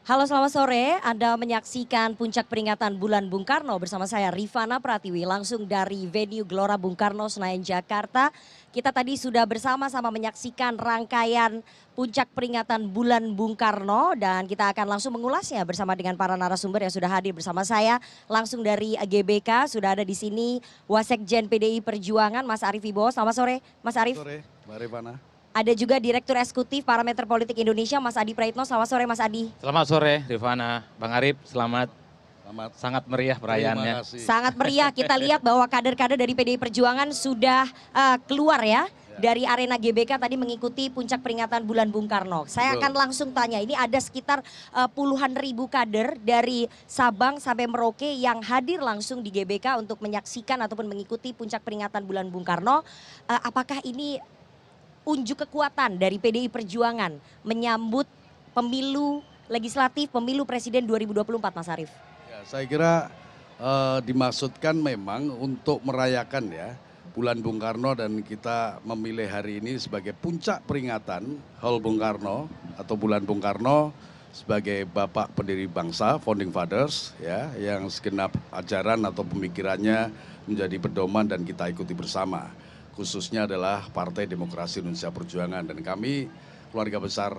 Halo selamat sore, Anda menyaksikan puncak peringatan Bulan Bung Karno bersama saya Rifana Pratiwi langsung dari venue Gelora Bung Karno Senayan Jakarta. Kita tadi sudah bersama-sama menyaksikan rangkaian puncak peringatan Bulan Bung Karno dan kita akan langsung mengulasnya bersama dengan para narasumber yang sudah hadir bersama saya langsung dari GBK. Sudah ada di sini Wasekjen PDI Perjuangan Mas Arief Wibowo. Selamat sore Mas Arief. Sore, Mbak Rifana. Ada juga Direktur Eksekutif Parameter Politik Indonesia, Mas Adi Praitno. Selamat sore, Mas Adi. Selamat sore, Rifana. Bang Arief, selamat. Sangat meriah perayaannya. Sangat meriah, kita lihat bahwa kader-kader dari PDI Perjuangan sudah keluar ya. Dari arena GBK tadi mengikuti puncak peringatan Bulan Bung Karno. Saya akan langsung tanya, ini ada sekitar puluhan ribu kader dari Sabang sampai Merauke yang hadir langsung di GBK untuk menyaksikan ataupun mengikuti puncak peringatan Bulan Bung Karno. Apakah ini unjuk kekuatan dari PDI Perjuangan menyambut pemilu legislatif, pemilu presiden 2024, Mas Arief? Ya, saya kira dimaksudkan memang untuk merayakan ya Bulan Bung Karno dan kita memilih hari ini sebagai puncak peringatan Hall Bung Karno atau Bulan Bung Karno sebagai bapak pendiri bangsa, founding fathers ya, yang segenap ajaran atau pemikirannya menjadi pedoman dan kita ikuti bersama. Khususnya adalah Partai Demokrasi Indonesia Perjuangan dan kami keluarga besar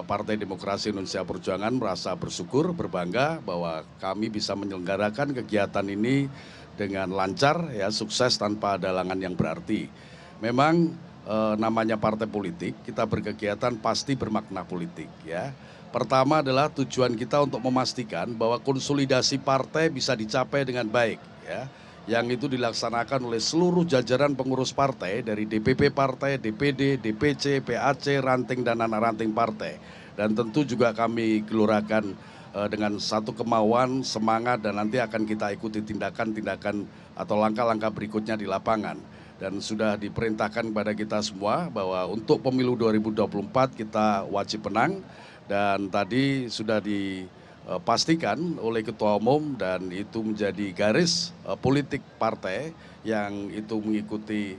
Partai Demokrasi Indonesia Perjuangan merasa bersyukur, berbangga bahwa kami bisa menyelenggarakan kegiatan ini dengan lancar, ya sukses tanpa ada halangan yang berarti. Memang namanya partai politik, kita berkegiatan pasti bermakna politik ya. Pertama adalah tujuan kita untuk memastikan bahwa konsolidasi partai bisa dicapai dengan baik ya. Yang itu dilaksanakan oleh seluruh jajaran pengurus partai dari DPP partai, DPD, DPC, PAC, ranting dan anak ranting partai. Dan tentu juga kami gelurakan dengan satu kemauan, semangat dan nanti akan kita ikuti tindakan-tindakan atau langkah-langkah berikutnya di lapangan. Dan sudah diperintahkan kepada kita semua bahwa untuk pemilu 2024 kita wajib menang dan tadi sudah pastikan oleh Ketua Umum dan itu menjadi garis politik partai yang itu mengikuti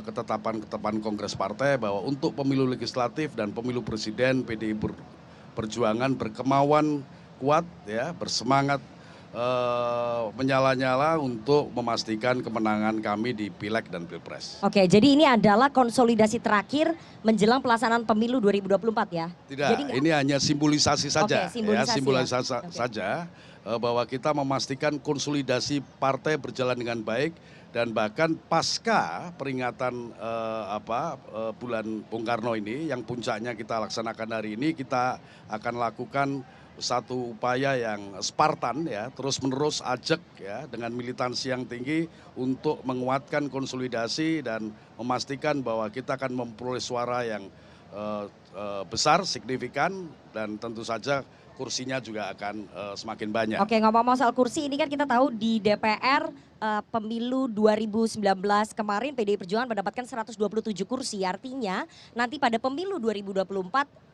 ketetapan Kongres Partai bahwa untuk pemilu legislatif dan pemilu presiden PDI Perjuangan berkemauan kuat ya, bersemangat menyala-nyala untuk memastikan kemenangan kami di Pileg dan Pilpres. Oke, jadi ini adalah konsolidasi terakhir menjelang pelaksanaan pemilu 2024 ya? Tidak, jadi ini hanya simbolisasi saja. Oke, simbolisasi saja bahwa kita memastikan konsolidasi partai berjalan dengan baik dan bahkan pasca peringatan Bulan Bung Karno ini yang puncaknya kita laksanakan hari ini, kita akan lakukan satu upaya yang Spartan ya, terus-menerus ajak ya dengan militansi yang tinggi untuk menguatkan konsolidasi dan memastikan bahwa kita akan memperoleh suara yang besar, signifikan dan tentu saja kursinya juga akan semakin banyak. Oke, ngomong-ngomong soal kursi ini kan kita tahu di DPR pemilu 2019 kemarin PDI Perjuangan mendapatkan 127 kursi. Artinya nanti pada pemilu 2024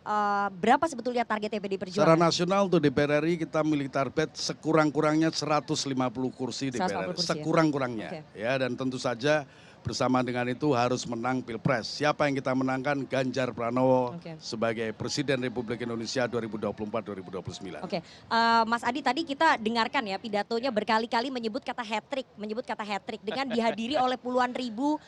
berapa sebetulnya targetnya PDI Perjuangan? Secara nasional untuk DPR RI kita miliki target sekurang-kurangnya 150 kursi DPR RI. Sekurang-kurangnya ya, dan tentu saja bersama dengan itu harus menang Pilpres. Siapa yang kita menangkan? Ganjar Pranowo sebagai Presiden Republik Indonesia 2024-2029. Oke, Mas Adi tadi kita dengarkan ya pidatonya berkali-kali menyebut kata hat-trick, dengan dihadiri oleh puluhan ribu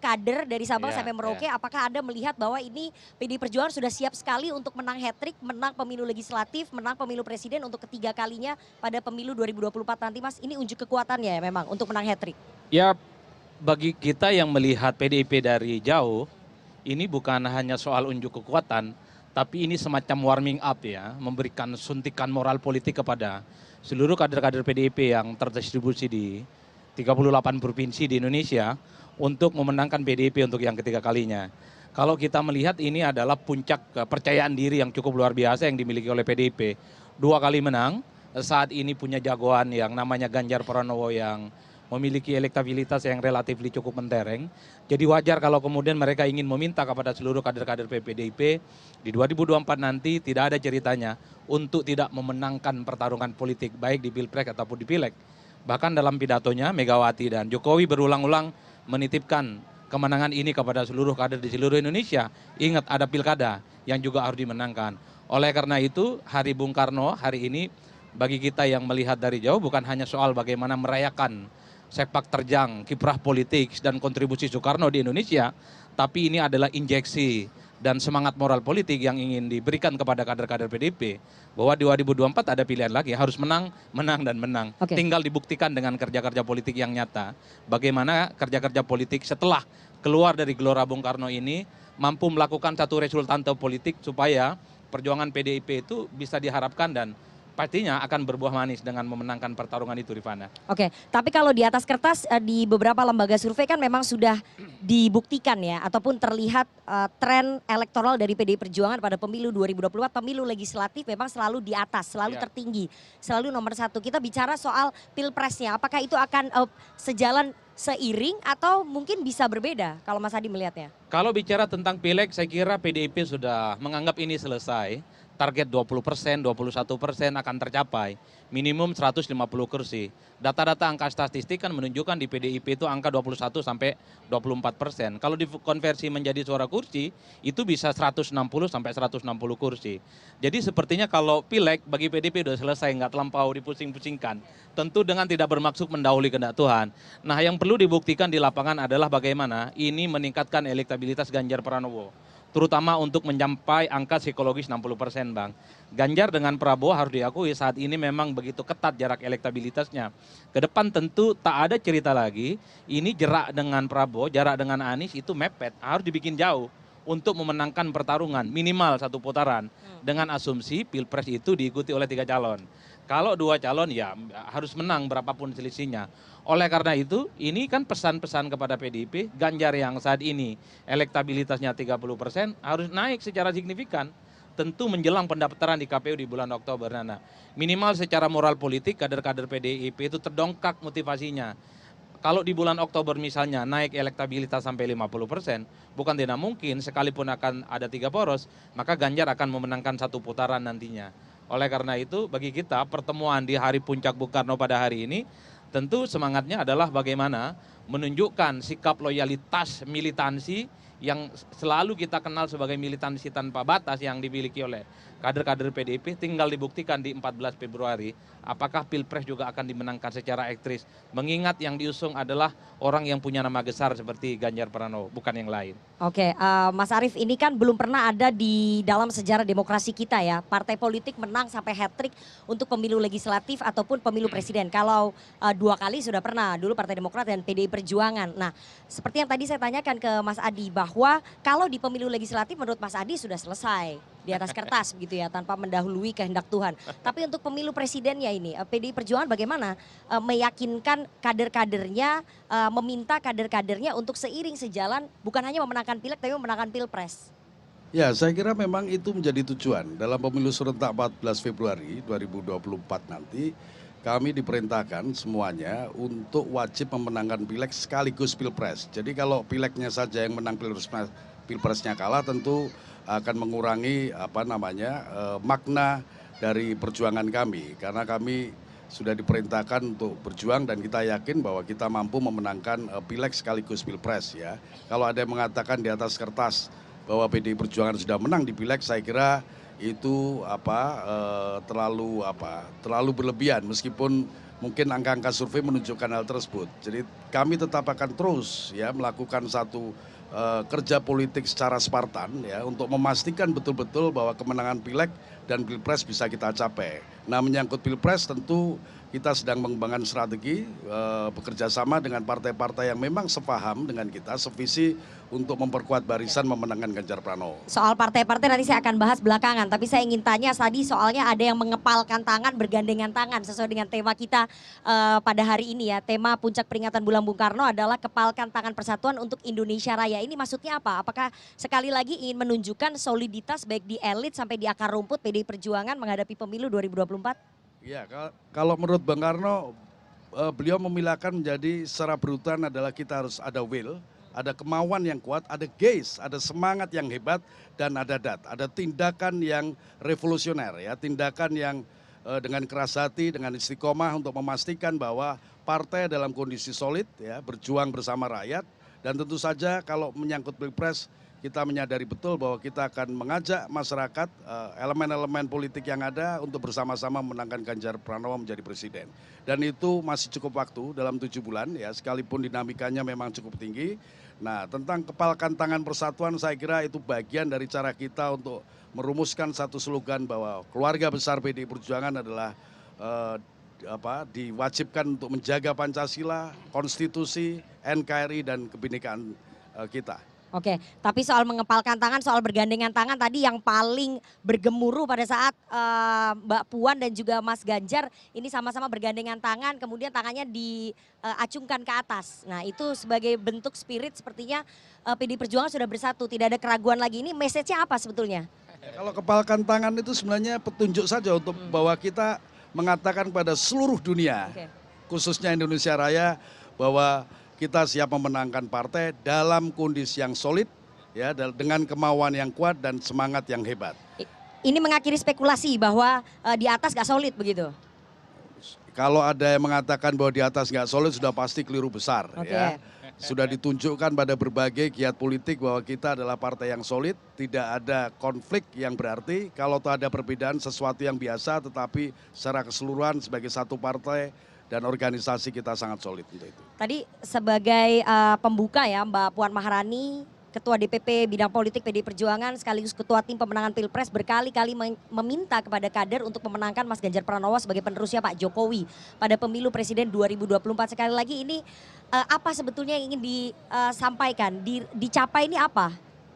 kader dari Sabang sampai Merauke. Apakah Anda melihat bahwa ini PDI Perjuangan sudah siap sekali untuk menang hat-trick, menang pemilu legislatif, menang pemilu presiden untuk ketiga kalinya pada pemilu 2024 nanti, Mas? Ini unjuk kekuatannya ya memang untuk menang hat-trick? Ya, bagi kita yang melihat PDIP dari jauh, ini bukan hanya soal unjuk kekuatan, tapi ini semacam warming up ya, memberikan suntikan moral politik kepada seluruh kader-kader PDIP yang terdistribusi di 38 provinsi di Indonesia untuk memenangkan PDIP untuk yang ketiga kalinya. Kalau kita melihat ini adalah puncak kepercayaan diri yang cukup luar biasa yang dimiliki oleh PDIP. 2 kali menang, saat ini punya jagoan yang namanya Ganjar Pranowo yang memiliki elektabilitas yang relatif cukup mentereng. Jadi wajar kalau kemudian mereka ingin meminta kepada seluruh kader-kader PDIP di 2024 nanti tidak ada ceritanya untuk tidak memenangkan pertarungan politik baik di Pilpres ataupun di Pileg. Bahkan dalam pidatonya Megawati dan Jokowi berulang-ulang menitipkan kemenangan ini kepada seluruh kader di seluruh Indonesia. Ingat ada pilkada yang juga harus dimenangkan. Oleh karena itu Hari Bung Karno hari ini bagi kita yang melihat dari jauh bukan hanya soal bagaimana merayakan sepak terjang, kiprah politik dan kontribusi Soekarno di Indonesia, tapi ini adalah injeksi dan semangat moral politik yang ingin diberikan kepada kader-kader PDIP bahwa di 2024 ada pilihan lagi, harus menang, menang dan menang. Oke. Tinggal dibuktikan dengan kerja-kerja politik yang nyata. Bagaimana kerja-kerja politik setelah keluar dari Gelora Bung Karno ini mampu melakukan satu resultante politik supaya perjuangan PDIP itu bisa diharapkan dan pastinya akan berbuah manis dengan memenangkan pertarungan itu, Rifana. Oke, tapi kalau di atas kertas di beberapa lembaga survei kan memang sudah dibuktikan ya, ataupun terlihat tren elektoral dari PDI Perjuangan pada pemilu 2024, pemilu legislatif memang selalu di atas, selalu tertinggi, selalu nomor satu. Kita bicara soal pilpresnya, apakah itu akan sejalan seiring atau mungkin bisa berbeda kalau Mas Adi melihatnya? Kalau bicara tentang pileg, saya kira PDIP sudah menganggap ini selesai. Target 20%, 21% akan tercapai, minimum 150 kursi. Data-data angka statistik kan menunjukkan di PDIP itu angka 21 sampai 24%. Kalau dikonversi menjadi suara kursi, itu bisa 160 sampai 160 kursi. Jadi sepertinya kalau pileg bagi PDIP sudah selesai, nggak terlampau dipusing-pusingkan. Tentu dengan tidak bermaksud mendahului kehendak Tuhan. Nah yang perlu dibuktikan di lapangan adalah bagaimana ini meningkatkan elektabilitas Ganjar Pranowo. Terutama untuk mencapai angka psikologis 60%, Bang. Ganjar dengan Prabowo harus diakui saat ini memang begitu ketat jarak elektabilitasnya. Ke depan tentu tak ada cerita lagi, ini jarak dengan Prabowo, jarak dengan Anies itu mepet, harus dibikin jauh untuk memenangkan pertarungan minimal satu putaran. Dengan asumsi Pilpres itu diikuti oleh 3 calon. Kalau 2 calon ya harus menang berapapun selisihnya. Oleh karena itu ini kan pesan-pesan kepada PDIP, Ganjar yang saat ini elektabilitasnya 30% harus naik secara signifikan. Tentu menjelang pendaftaran di KPU di bulan Oktober, Nana. Minimal secara moral politik kader-kader PDIP itu terdongkrak motivasinya. Kalau di bulan Oktober misalnya naik elektabilitas sampai 50%, bukan tidak mungkin sekalipun akan ada 3 poros, maka Ganjar akan memenangkan 1 putaran nantinya. Oleh karena itu bagi kita pertemuan di hari puncak Bung Karno pada hari ini tentu semangatnya adalah bagaimana menunjukkan sikap loyalitas militansi yang selalu kita kenal sebagai militansi tanpa batas yang dimiliki oleh kader-kader PDIP, tinggal dibuktikan di 14 Februari apakah Pilpres juga akan dimenangkan secara ekstris. Mengingat yang diusung adalah orang yang punya nama besar seperti Ganjar Pranowo, bukan yang lain. Oke, Mas Arief, ini kan belum pernah ada di dalam sejarah demokrasi kita ya, partai politik menang sampai hat-trick untuk pemilu legislatif ataupun pemilu presiden. Kalau 2 kali sudah pernah, dulu Partai Demokrat dan PDI Perjuangan. Nah, seperti yang tadi saya tanyakan ke Mas Adi, bahwa kalau di pemilu legislatif menurut Mas Adi sudah selesai di atas kertas begitu ya, tanpa mendahului kehendak Tuhan. Tapi untuk pemilu presidennya ini, PDI Perjuangan bagaimana meyakinkan kader-kadernya, meminta kader-kadernya untuk seiring sejalan, bukan hanya memenangkan pileg tapi memenangkan pilpres? Ya, saya kira memang itu menjadi tujuan. Dalam pemilu serentak 14 Februari 2024 nanti, kami diperintahkan semuanya untuk wajib memenangkan pileg sekaligus pilpres. Jadi kalau pilegnya saja yang menang, pilpresnya kalah, tentu akan mengurangi makna dari perjuangan kami. Karena kami sudah diperintahkan untuk berjuang dan kita yakin bahwa kita mampu memenangkan pileg sekaligus pilpres ya. Kalau ada yang mengatakan di atas kertas bahwa PDI Perjuangan sudah menang di pileg, saya kira itu terlalu berlebihan, meskipun mungkin angka-angka survei menunjukkan hal tersebut. Jadi kami tetap akan terus ya melakukan satu kerja politik secara Spartan ya untuk memastikan betul-betul bahwa kemenangan pileg dan pilpres bisa kita capai. Nah, menyangkut pilpres tentu kita sedang mengembangkan strategi bekerja sama dengan partai-partai yang memang sepaham dengan kita, sevisi untuk memperkuat barisan memenangkan Ganjar Pranowo. Soal partai-partai nanti saya akan bahas belakangan, tapi saya ingin tanya tadi soalnya ada yang mengepalkan tangan, bergandengan tangan sesuai dengan tema kita pada hari ini ya. Tema puncak peringatan Bulan Bung Karno adalah kepalkan tangan persatuan untuk Indonesia Raya. Ini maksudnya apa? Apakah sekali lagi ingin menunjukkan soliditas baik di elit sampai di akar rumput PDI Perjuangan menghadapi pemilu 2024? Ya, kalau menurut Bang Karno, beliau memilahkan menjadi secara berurutan adalah kita harus ada will, ada kemauan yang kuat, ada gaze, ada semangat yang hebat, dan ada ada tindakan yang revolusioner ya, tindakan yang dengan keras hati, dengan istiqomah untuk memastikan bahwa partai dalam kondisi solid ya, berjuang bersama rakyat, Dan tentu saja kalau menyangkut Pilpres, kita menyadari betul bahwa kita akan mengajak masyarakat, elemen-elemen politik yang ada untuk bersama-sama memenangkan Ganjar Pranowo menjadi presiden. Dan itu masih cukup waktu dalam 7 bulan ya, sekalipun dinamikanya memang cukup tinggi. Nah, tentang kepalkan tangan persatuan saya kira itu bagian dari cara kita untuk merumuskan satu slogan bahwa keluarga besar PDI Perjuangan adalah diwajibkan untuk menjaga Pancasila, konstitusi, NKRI dan kebinekaan kita. Oke, tapi soal mengepalkan tangan, soal bergandengan tangan tadi yang paling bergemuruh pada saat Mbak Puan dan juga Mas Ganjar ini sama-sama bergandengan tangan, kemudian tangannya diacungkan ke atas. Nah itu sebagai bentuk spirit sepertinya PDI Perjuangan sudah bersatu, tidak ada keraguan lagi. Ini message-nya apa sebetulnya? Kalau kepalkan tangan itu sebenarnya petunjuk saja untuk bahwa kita mengatakan pada seluruh dunia, khususnya Indonesia Raya, bahwa kita siap memenangkan partai dalam kondisi yang solid, ya, dengan kemauan yang kuat dan semangat yang hebat. Ini mengakhiri spekulasi bahwa di atas gak solid begitu? Kalau ada yang mengatakan bahwa di atas nggak solid sudah pasti keliru besar. Ya. Sudah ditunjukkan pada berbagai giat politik bahwa kita adalah partai yang solid, tidak ada konflik yang berarti. Kalau ada perbedaan sesuatu yang biasa, tetapi secara keseluruhan sebagai satu partai dan organisasi kita sangat solid untuk itu. Tadi sebagai pembuka ya Mbak Puan Maharani, Ketua DPP Bidang Politik PDI Perjuangan sekaligus Ketua Tim Pemenangan Pilpres berkali-kali meminta kepada kader untuk memenangkan Mas Ganjar Pranowo sebagai penerusnya Pak Jokowi pada pemilu Presiden 2024. Sekali lagi ini apa sebetulnya yang ingin disampaikan, dicapai ini apa?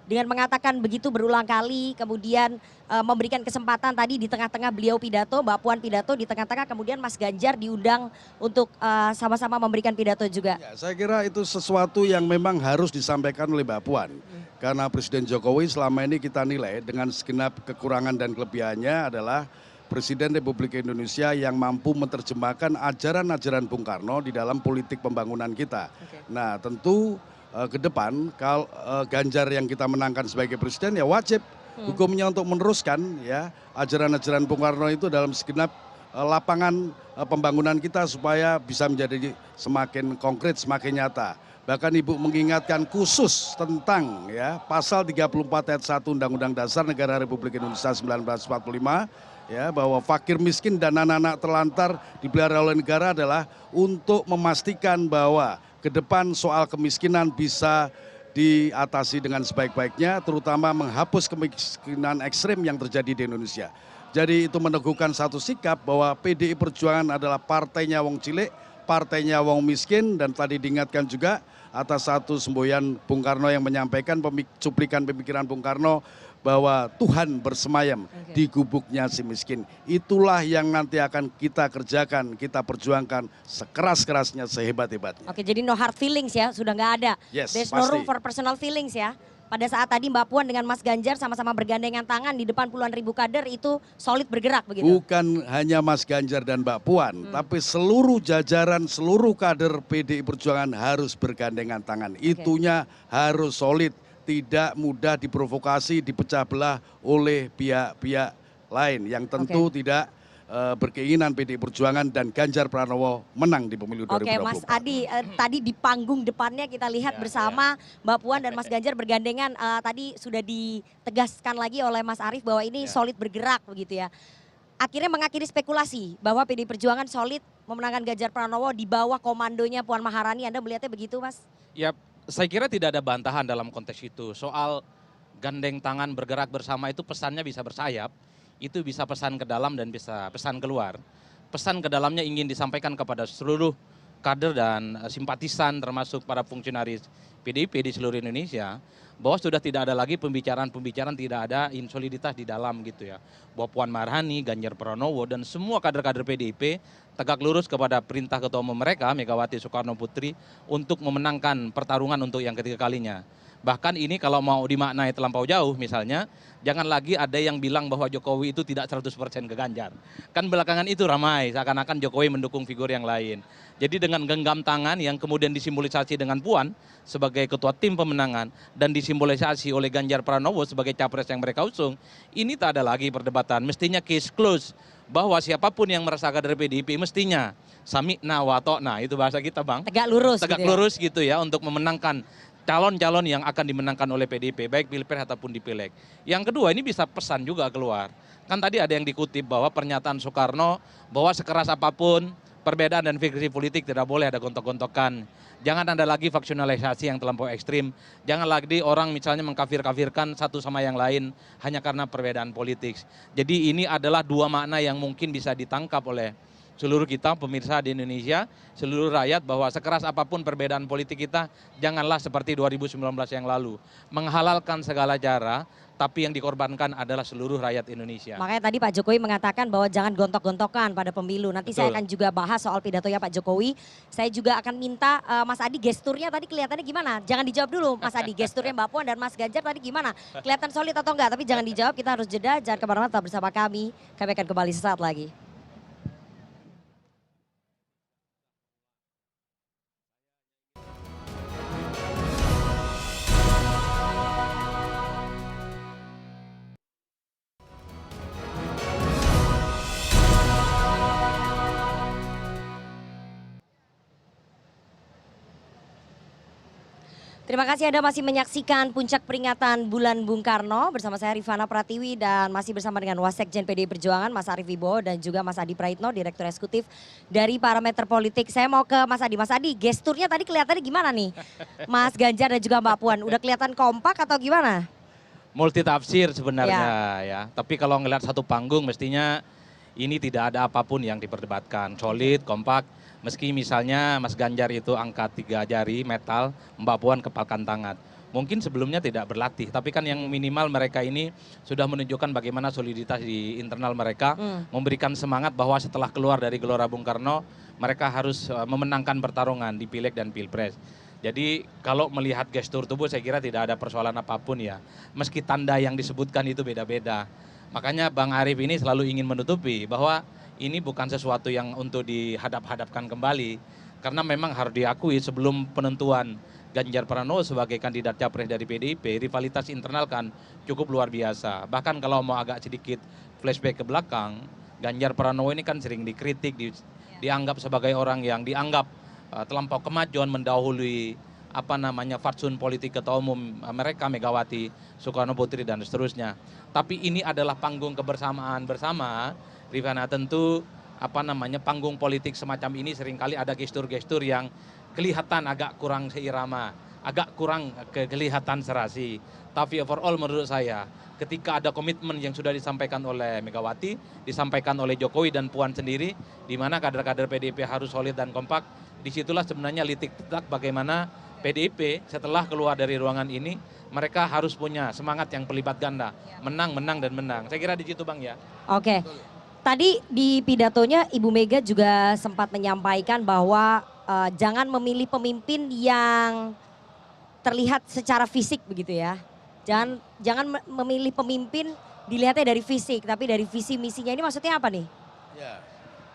Dengan mengatakan begitu berulang kali, kemudian memberikan kesempatan tadi di tengah-tengah beliau pidato, Mbak Puan pidato, di tengah-tengah kemudian Mas Ganjar diundang untuk sama-sama memberikan pidato juga. Ya, saya kira itu sesuatu yang memang harus disampaikan oleh Mbak Puan. Karena Presiden Jokowi selama ini kita nilai dengan segenap kekurangan dan kelebihannya adalah Presiden Republik Indonesia yang mampu menerjemahkan ajaran-ajaran Bung Karno di dalam politik pembangunan kita. Nah tentu ke depan kalau Ganjar yang kita menangkan sebagai presiden ya wajib hukumnya untuk meneruskan ya ajaran-ajaran Bung Karno itu dalam segenap lapangan pembangunan kita supaya bisa menjadi semakin konkret, semakin nyata. Bahkan Ibu mengingatkan khusus tentang ya pasal 34 ayat 1 Undang-Undang Dasar Negara Republik Indonesia 1945 ya bahwa fakir miskin dan anak-anak terlantar dipelihara oleh negara adalah untuk memastikan bahwa ke depan soal kemiskinan bisa diatasi dengan sebaik-baiknya, terutama menghapus kemiskinan ekstrim yang terjadi di Indonesia. Jadi itu meneguhkan satu sikap bahwa PDI Perjuangan adalah partainya wong cilik, partainya wong miskin, dan tadi diingatkan juga atas satu semboyan Bung Karno yang menyampaikan cuplikan pemikiran Bung Karno bahwa Tuhan bersemayam di gubuknya si miskin. Itulah yang nanti akan kita kerjakan, kita perjuangkan sekeras-kerasnya, sehebat-hebatnya. Oke, jadi no hard feelings ya, sudah nggak ada. Yes, There's no room pasti. for personal feelings ya. Pada saat tadi Mbak Puan dengan Mas Ganjar sama-sama bergandengan tangan di depan puluhan ribu kader itu solid bergerak begitu? Bukan hanya Mas Ganjar dan Mbak Puan, tapi seluruh jajaran, seluruh kader PDI Perjuangan harus bergandengan tangan. Itunya harus solid. Tidak mudah diprovokasi, dipecah belah oleh pihak-pihak lain yang tentu tidak berkeinginan PDI Perjuangan dan Ganjar Pranowo menang di pemilu 2024. Oke Mas Adi, tadi di panggung depannya kita lihat bersama Mbak Puan dan Mas Ganjar bergandengan, tadi sudah ditegaskan lagi oleh Mas Arief bahwa ini solid bergerak begitu ya. Akhirnya mengakhiri spekulasi bahwa PDI Perjuangan solid memenangkan Ganjar Pranowo di bawah komandonya Puan Maharani, Anda melihatnya begitu Mas? Ya, saya kira tidak ada bantahan dalam konteks itu. Soal gandeng tangan bergerak bersama itu pesannya bisa bersayap, itu bisa pesan ke dalam dan bisa pesan keluar. Pesan ke dalamnya ingin disampaikan kepada seluruh kader dan simpatisan termasuk para fungsionaris PDIP di seluruh Indonesia bahwa sudah tidak ada lagi pembicaraan-pembicaraan, tidak ada insoliditas di dalam gitu ya. Bahwa Puan Maharani, Ganjar Pranowo dan semua kader-kader PDIP tegak lurus kepada perintah ketua umum mereka Megawati Soekarno Putri untuk memenangkan pertarungan untuk yang ketiga kalinya. Bahkan ini kalau mau dimaknai terlampau jauh misalnya, jangan lagi ada yang bilang bahwa Jokowi itu tidak 100% ke Ganjar. Kan belakangan itu ramai, seakan-akan Jokowi mendukung figur yang lain. Jadi dengan genggam tangan yang kemudian disimbolisasi dengan Puan sebagai ketua tim pemenangan dan disimbolisasi oleh Ganjar Pranowo sebagai capres yang mereka usung, ini tak ada lagi perdebatan. Mestinya case close bahwa siapapun yang merasa kader PDIP mestinya sami'na wa ta'na, itu bahasa kita Bang. Tegak lurus Tegak gitu ya? lurus gitu ya untuk memenangkan calon-calon yang akan dimenangkan oleh PDIP, baik Pilpres ataupun di Pileg. Yang kedua, ini bisa pesan juga keluar. Kan tadi ada yang dikutip bahwa pernyataan Soekarno bahwa sekeras apapun perbedaan dan friksi politik tidak boleh ada gontok-gontokan. Jangan ada lagi faksionalisasi yang terlampau ekstrim. Jangan lagi orang misalnya mengkafir-kafirkan satu sama yang lain hanya karena perbedaan politik. Jadi ini adalah dua makna yang mungkin bisa ditangkap oleh seluruh kita pemirsa di Indonesia, seluruh rakyat, bahwa sekeras apapun perbedaan politik kita, janganlah seperti 2019 yang lalu. Menghalalkan segala cara, tapi yang dikorbankan adalah seluruh rakyat Indonesia. Makanya tadi Pak Jokowi mengatakan bahwa jangan gontok-gontokan pada pemilu. Nanti saya akan juga bahas soal pidatonya Pak Jokowi. Saya juga akan minta Mas Adi gesturnya tadi kelihatannya gimana? Jangan dijawab dulu Mas Adi, gesturnya Mbak Puan dan Mas Ganjar tadi gimana? Kelihatan solid atau enggak? Tapi jangan dijawab, kita harus jeda. Jangan kemana-mana, tetap bersama kami. Kami akan kembali sesaat lagi. Terima kasih Anda masih menyaksikan puncak peringatan Bulan Bung Karno bersama saya Rifana Pratiwi dan masih bersama dengan Wasekjen PDI Perjuangan Mas Arief Wibowo dan juga Mas Adi Praitno, Direktur Eksekutif dari Parameter Politik. Saya mau ke Mas Adi. Mas Adi, gesturnya tadi kelihatannya gimana nih? Mas Ganjar dan juga Mbak Puan, udah kelihatan kompak atau gimana? Multi tafsir sebenarnya ya. Tapi kalau ngelihat satu panggung mestinya ini tidak ada apapun yang diperdebatkan. Solid, kompak. Meski misalnya Mas Ganjar itu angkat 3 jari metal, Mbak Puan kepalkan tangan. Mungkin sebelumnya tidak berlatih, tapi kan yang minimal mereka ini sudah menunjukkan bagaimana soliditas di internal mereka, memberikan semangat bahwa setelah keluar dari Gelora Bung Karno, mereka harus memenangkan pertarungan di Pileg dan Pilpres. Jadi kalau melihat gestur tubuh saya kira tidak ada persoalan apapun ya, meski tanda yang disebutkan itu beda-beda. Makanya Bang Arief ini selalu ingin menutupi bahwa ini bukan sesuatu yang untuk dihadap-hadapkan kembali. Karena memang harus diakui sebelum penentuan Ganjar Pranowo sebagai kandidat capres dari PDIP, rivalitas internal kan cukup luar biasa. Bahkan kalau mau agak sedikit flashback ke belakang, Ganjar Pranowo ini kan sering dikritik, dianggap sebagai orang yang dianggap terlampau kemajuan mendahului fatsun politik ketua umum mereka Megawati Soekarno Putri dan seterusnya. Tapi ini adalah panggung kebersamaan bersama. Rifana, tentu panggung politik semacam ini seringkali ada gestur-gestur yang kelihatan agak kurang seirama, agak kurang kelihatan serasi. Tapi overall menurut saya ketika ada komitmen yang sudah disampaikan oleh Megawati, disampaikan oleh Jokowi dan Puan sendiri, di mana kader-kader PDIP harus solid dan kompak, disitulah sebenarnya litik-litak bagaimana PDIP setelah keluar dari ruangan ini, mereka harus punya semangat yang pelipat ganda, menang, menang, dan menang. Saya kira di situ Bang ya. Oke. Tadi di pidatonya Ibu Mega juga sempat menyampaikan bahwa jangan memilih pemimpin yang terlihat secara fisik begitu ya. Jangan memilih pemimpin dilihatnya dari fisik, tapi dari visi misinya. Ini maksudnya apa nih? Ya,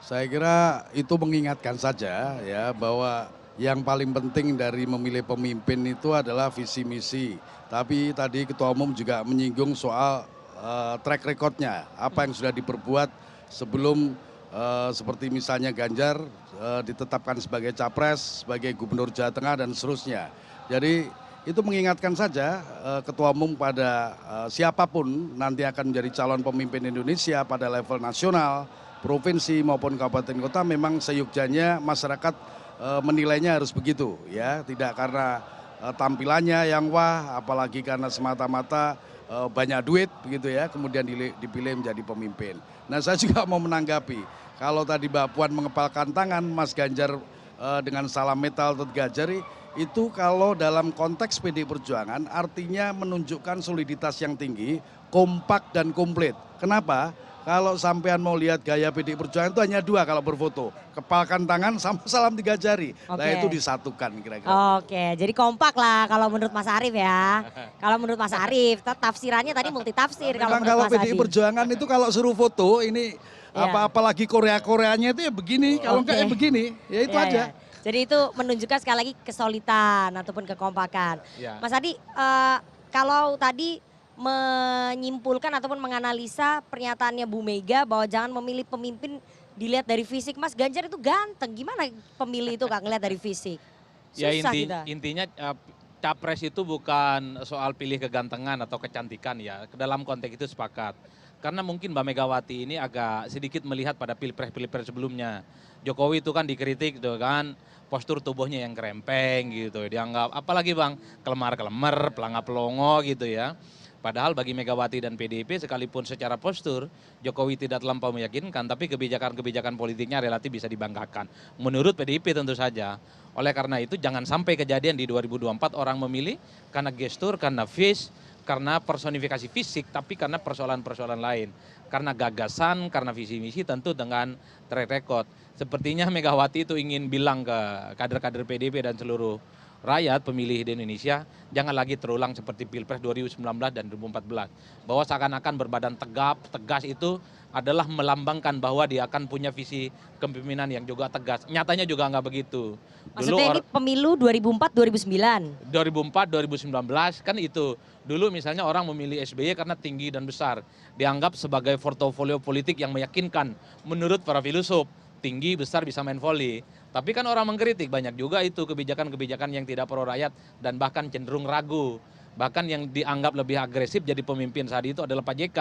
saya kira itu mengingatkan saja ya bahwa yang paling penting dari memilih pemimpin itu adalah visi misi. Tapi tadi Ketua Umum juga menyinggung soal track recordnya, apa yang sudah diperbuat sebelum seperti misalnya Ganjar ditetapkan sebagai capres, sebagai gubernur Jawa Tengah dan seterusnya. Jadi itu mengingatkan saja Ketua Umum pada siapapun nanti akan menjadi calon pemimpin Indonesia pada level nasional, provinsi maupun kabupaten kota, memang seyukjanya masyarakat menilainya harus begitu ya, tidak karena tampilannya yang wah, apalagi karena semata-mata banyak duit begitu ya, kemudian dipilih menjadi pemimpin. Nah saya juga mau menanggapi, kalau tadi Mbak Puan mengepalkan tangan, Mas Ganjar dengan salam metal atau 3 jari, itu kalau dalam konteks PDI Perjuangan artinya menunjukkan soliditas yang tinggi, kompak dan komplit. Kenapa? Kalau sampean mau lihat gaya PDI Perjuangan itu hanya 2 kalau berfoto. Kepalkan tangan sama salam 3 jari. Nah itu disatukan kira-kira. Oke, jadi kompak lah kalau menurut Mas Arief ya. Kalau menurut Mas Arief, tafsirannya tadi multitafsir. Kalau PDI Perjuangan itu kalau suruh foto ini apalagi Korea-Koreanya itu ya begini. Kalau enggak ya begini, ya itu aja. Jadi itu menunjukkan sekali lagi kesolidan ataupun kekompakan. Mas Adi, kalau tadi menyimpulkan ataupun menganalisa pernyataannya Bu Mega bahwa jangan memilih pemimpin dilihat dari fisik. Mas Ganjar itu ganteng, gimana pemilih itu Kak ngelihat dari fisik? Ya Susah kita. intinya capres itu bukan soal pilih kegantengan atau kecantikan ya. Dalam konteks itu sepakat. Karena mungkin Mbak Megawati ini agak sedikit melihat pada pilpres-pilpres sebelumnya. Jokowi itu kan dikritik tuh kan, postur tubuhnya yang kerempeng gitu. Dianggap apalagi Bang, kelemar-kelemar, pelangap-pelongo gitu ya. Padahal bagi Megawati dan PDIP sekalipun secara postur Jokowi tidak terlampau meyakinkan, tapi kebijakan-kebijakan politiknya relatif bisa dibanggakan. Menurut PDIP tentu saja. Oleh karena itu jangan sampai kejadian di 2024 orang memilih karena gestur, karena face, karena personifikasi fisik, tapi karena persoalan-persoalan lain. Karena gagasan, karena visi misi tentu dengan track record. Sepertinya Megawati itu ingin bilang ke kader-kader PDIP dan seluruh rakyat pemilih di Indonesia, jangan lagi terulang seperti Pilpres 2019 dan 2014. Bahwa seakan-akan berbadan tegap, tegas itu adalah melambangkan bahwa dia akan punya visi kepemimpinan yang juga tegas. Nyatanya juga nggak begitu. Maksudnya ini pemilu 2004-2009? 2004-2019 kan itu. Dulu misalnya orang memilih SBY karena tinggi dan besar. Dianggap sebagai portofolio politik yang meyakinkan menurut para filosof. Tinggi, besar, bisa main volley. Tapi kan orang mengkritik banyak juga itu kebijakan-kebijakan yang tidak pro rakyat dan bahkan cenderung ragu. Bahkan yang dianggap lebih agresif jadi pemimpin saat itu adalah Pak JK.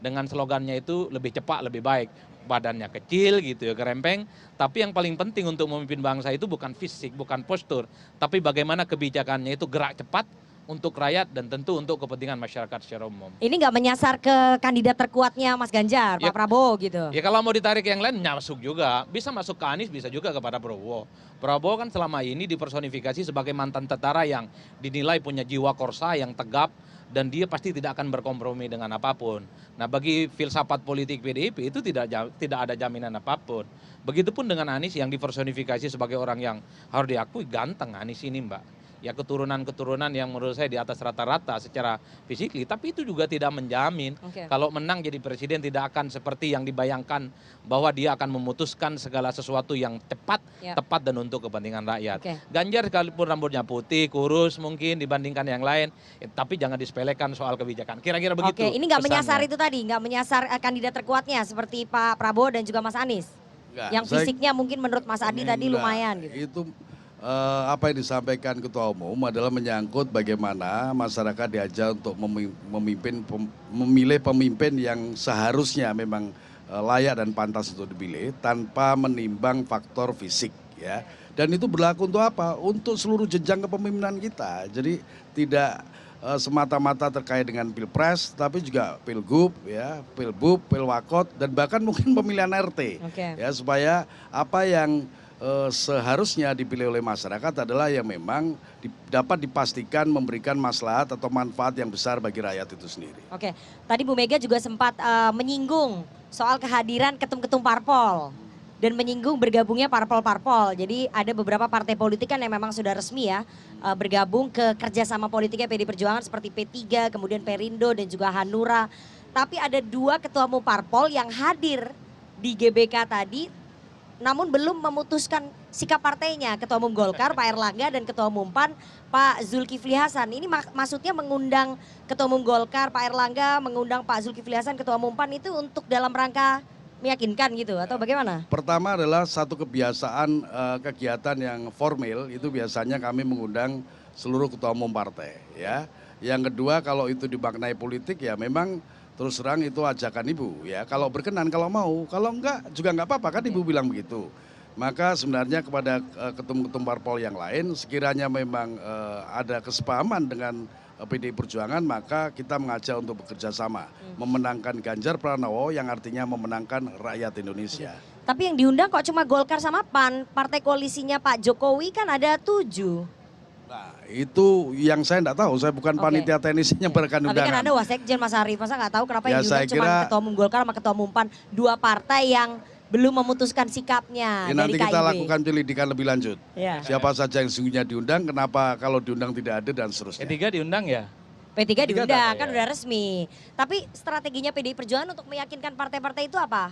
Dengan slogannya itu lebih cepat, lebih baik. Badannya kecil gitu ya, kerempeng. Tapi yang paling penting untuk memimpin bangsa itu bukan fisik, bukan postur. Tapi bagaimana kebijakannya itu gerak cepat untuk rakyat dan tentu untuk kepentingan masyarakat secara umum. Ini nggak menyasar ke kandidat terkuatnya Mas Ganjar, Pak Prabowo gitu? Ya kalau mau ditarik yang lain masuk juga. Bisa masuk ke Anies, bisa juga kepada Prabowo. Prabowo kan selama ini dipersonifikasi sebagai mantan tentara yang dinilai punya jiwa korsa yang tegap dan dia pasti tidak akan berkompromi dengan apapun. Nah bagi filsafat politik PDIP itu tidak ada jaminan apapun. Begitupun dengan Anies yang dipersonifikasi sebagai orang yang harus diakui ganteng Anies ini Mbak. Ya keturunan-keturunan yang menurut saya di atas rata-rata secara fisik, tapi itu juga tidak menjamin kalau menang jadi presiden tidak akan seperti yang dibayangkan bahwa dia akan memutuskan segala sesuatu yang cepat, tepat dan untuk kepentingan rakyat. Ganjar sekalipun rambutnya putih, kurus mungkin dibandingkan yang lain, tapi jangan disepelekan soal kebijakan. Kira-kira begitu. Ini nggak menyasar itu tadi, nggak menyasar kandidat terkuatnya seperti Pak Prabowo dan juga Mas Anies. Yang fisiknya mungkin menurut Mas Adi tadi lumayan gitu. Itu apa yang disampaikan Ketua Umum adalah menyangkut bagaimana masyarakat diajak untuk memilih pemimpin yang seharusnya memang layak dan pantas untuk dipilih tanpa menimbang faktor fisik ya. Dan itu berlaku untuk apa? Untuk seluruh jenjang kepemimpinan kita. Jadi tidak semata-mata terkait dengan Pilpres, tapi juga Pilgub, ya, Pilbub, Pilwakot, dan bahkan mungkin pemilihan RT. Ya, supaya apa yang seharusnya dipilih oleh masyarakat adalah yang memang dapat dipastikan memberikan maslahat atau manfaat yang besar bagi rakyat itu sendiri. Tadi Bu Mega juga sempat menyinggung soal kehadiran ketum-ketum parpol dan menyinggung bergabungnya parpol-parpol. Jadi ada beberapa partai politik kan yang memang sudah resmi ya bergabung ke kerjasama politiknya PD Perjuangan seperti P3, kemudian Perindo dan juga Hanura. Tapi ada 2 ketua umum parpol yang hadir di GBK tadi namun belum memutuskan sikap partainya. Ketua Umum Golkar Pak Erlangga dan Ketua Umum PAN Pak Zulkifli Hasan. Ini maksudnya mengundang Ketua Umum Golkar Pak Erlangga, mengundang Pak Zulkifli Hasan Ketua Umum PAN itu untuk dalam rangka meyakinkan gitu atau bagaimana? Pertama adalah satu kebiasaan kegiatan yang formal itu biasanya kami mengundang seluruh ketua umum partai ya. Yang kedua kalau itu dimaknai politik ya memang terus terang itu ajakan Ibu ya, kalau berkenan, kalau mau, kalau enggak juga enggak apa-apa kan Ibu bilang begitu. Maka sebenarnya kepada ketum-ketum parpol yang lain sekiranya memang ada kesepahaman dengan PDI Perjuangan maka kita mengajak untuk bekerja sama memenangkan Ganjar Pranowo yang artinya memenangkan rakyat Indonesia. Tapi yang diundang kok cuma Golkar sama PAN, partai koalisinya Pak Jokowi kan ada 7. Nah itu yang saya enggak tahu, saya bukan panitia teknisnya berikan undangan. Tapi kan Anda wasekjen Mas Arief, masa nggak tahu kenapa ya, yang diundang cuma Ketua Umum Golkar sama Ketua Umum PAN, 2 partai yang belum memutuskan sikapnya ya, dari nanti kita KIB. lakukan penyelidikan lebih lanjut. Siapa saja yang sesungguhnya diundang, kenapa kalau diundang tidak ada dan seterusnya. P3 diundang ya? P3 diundang, kan udah resmi. Tapi strateginya PDI Perjuangan untuk meyakinkan partai-partai itu apa?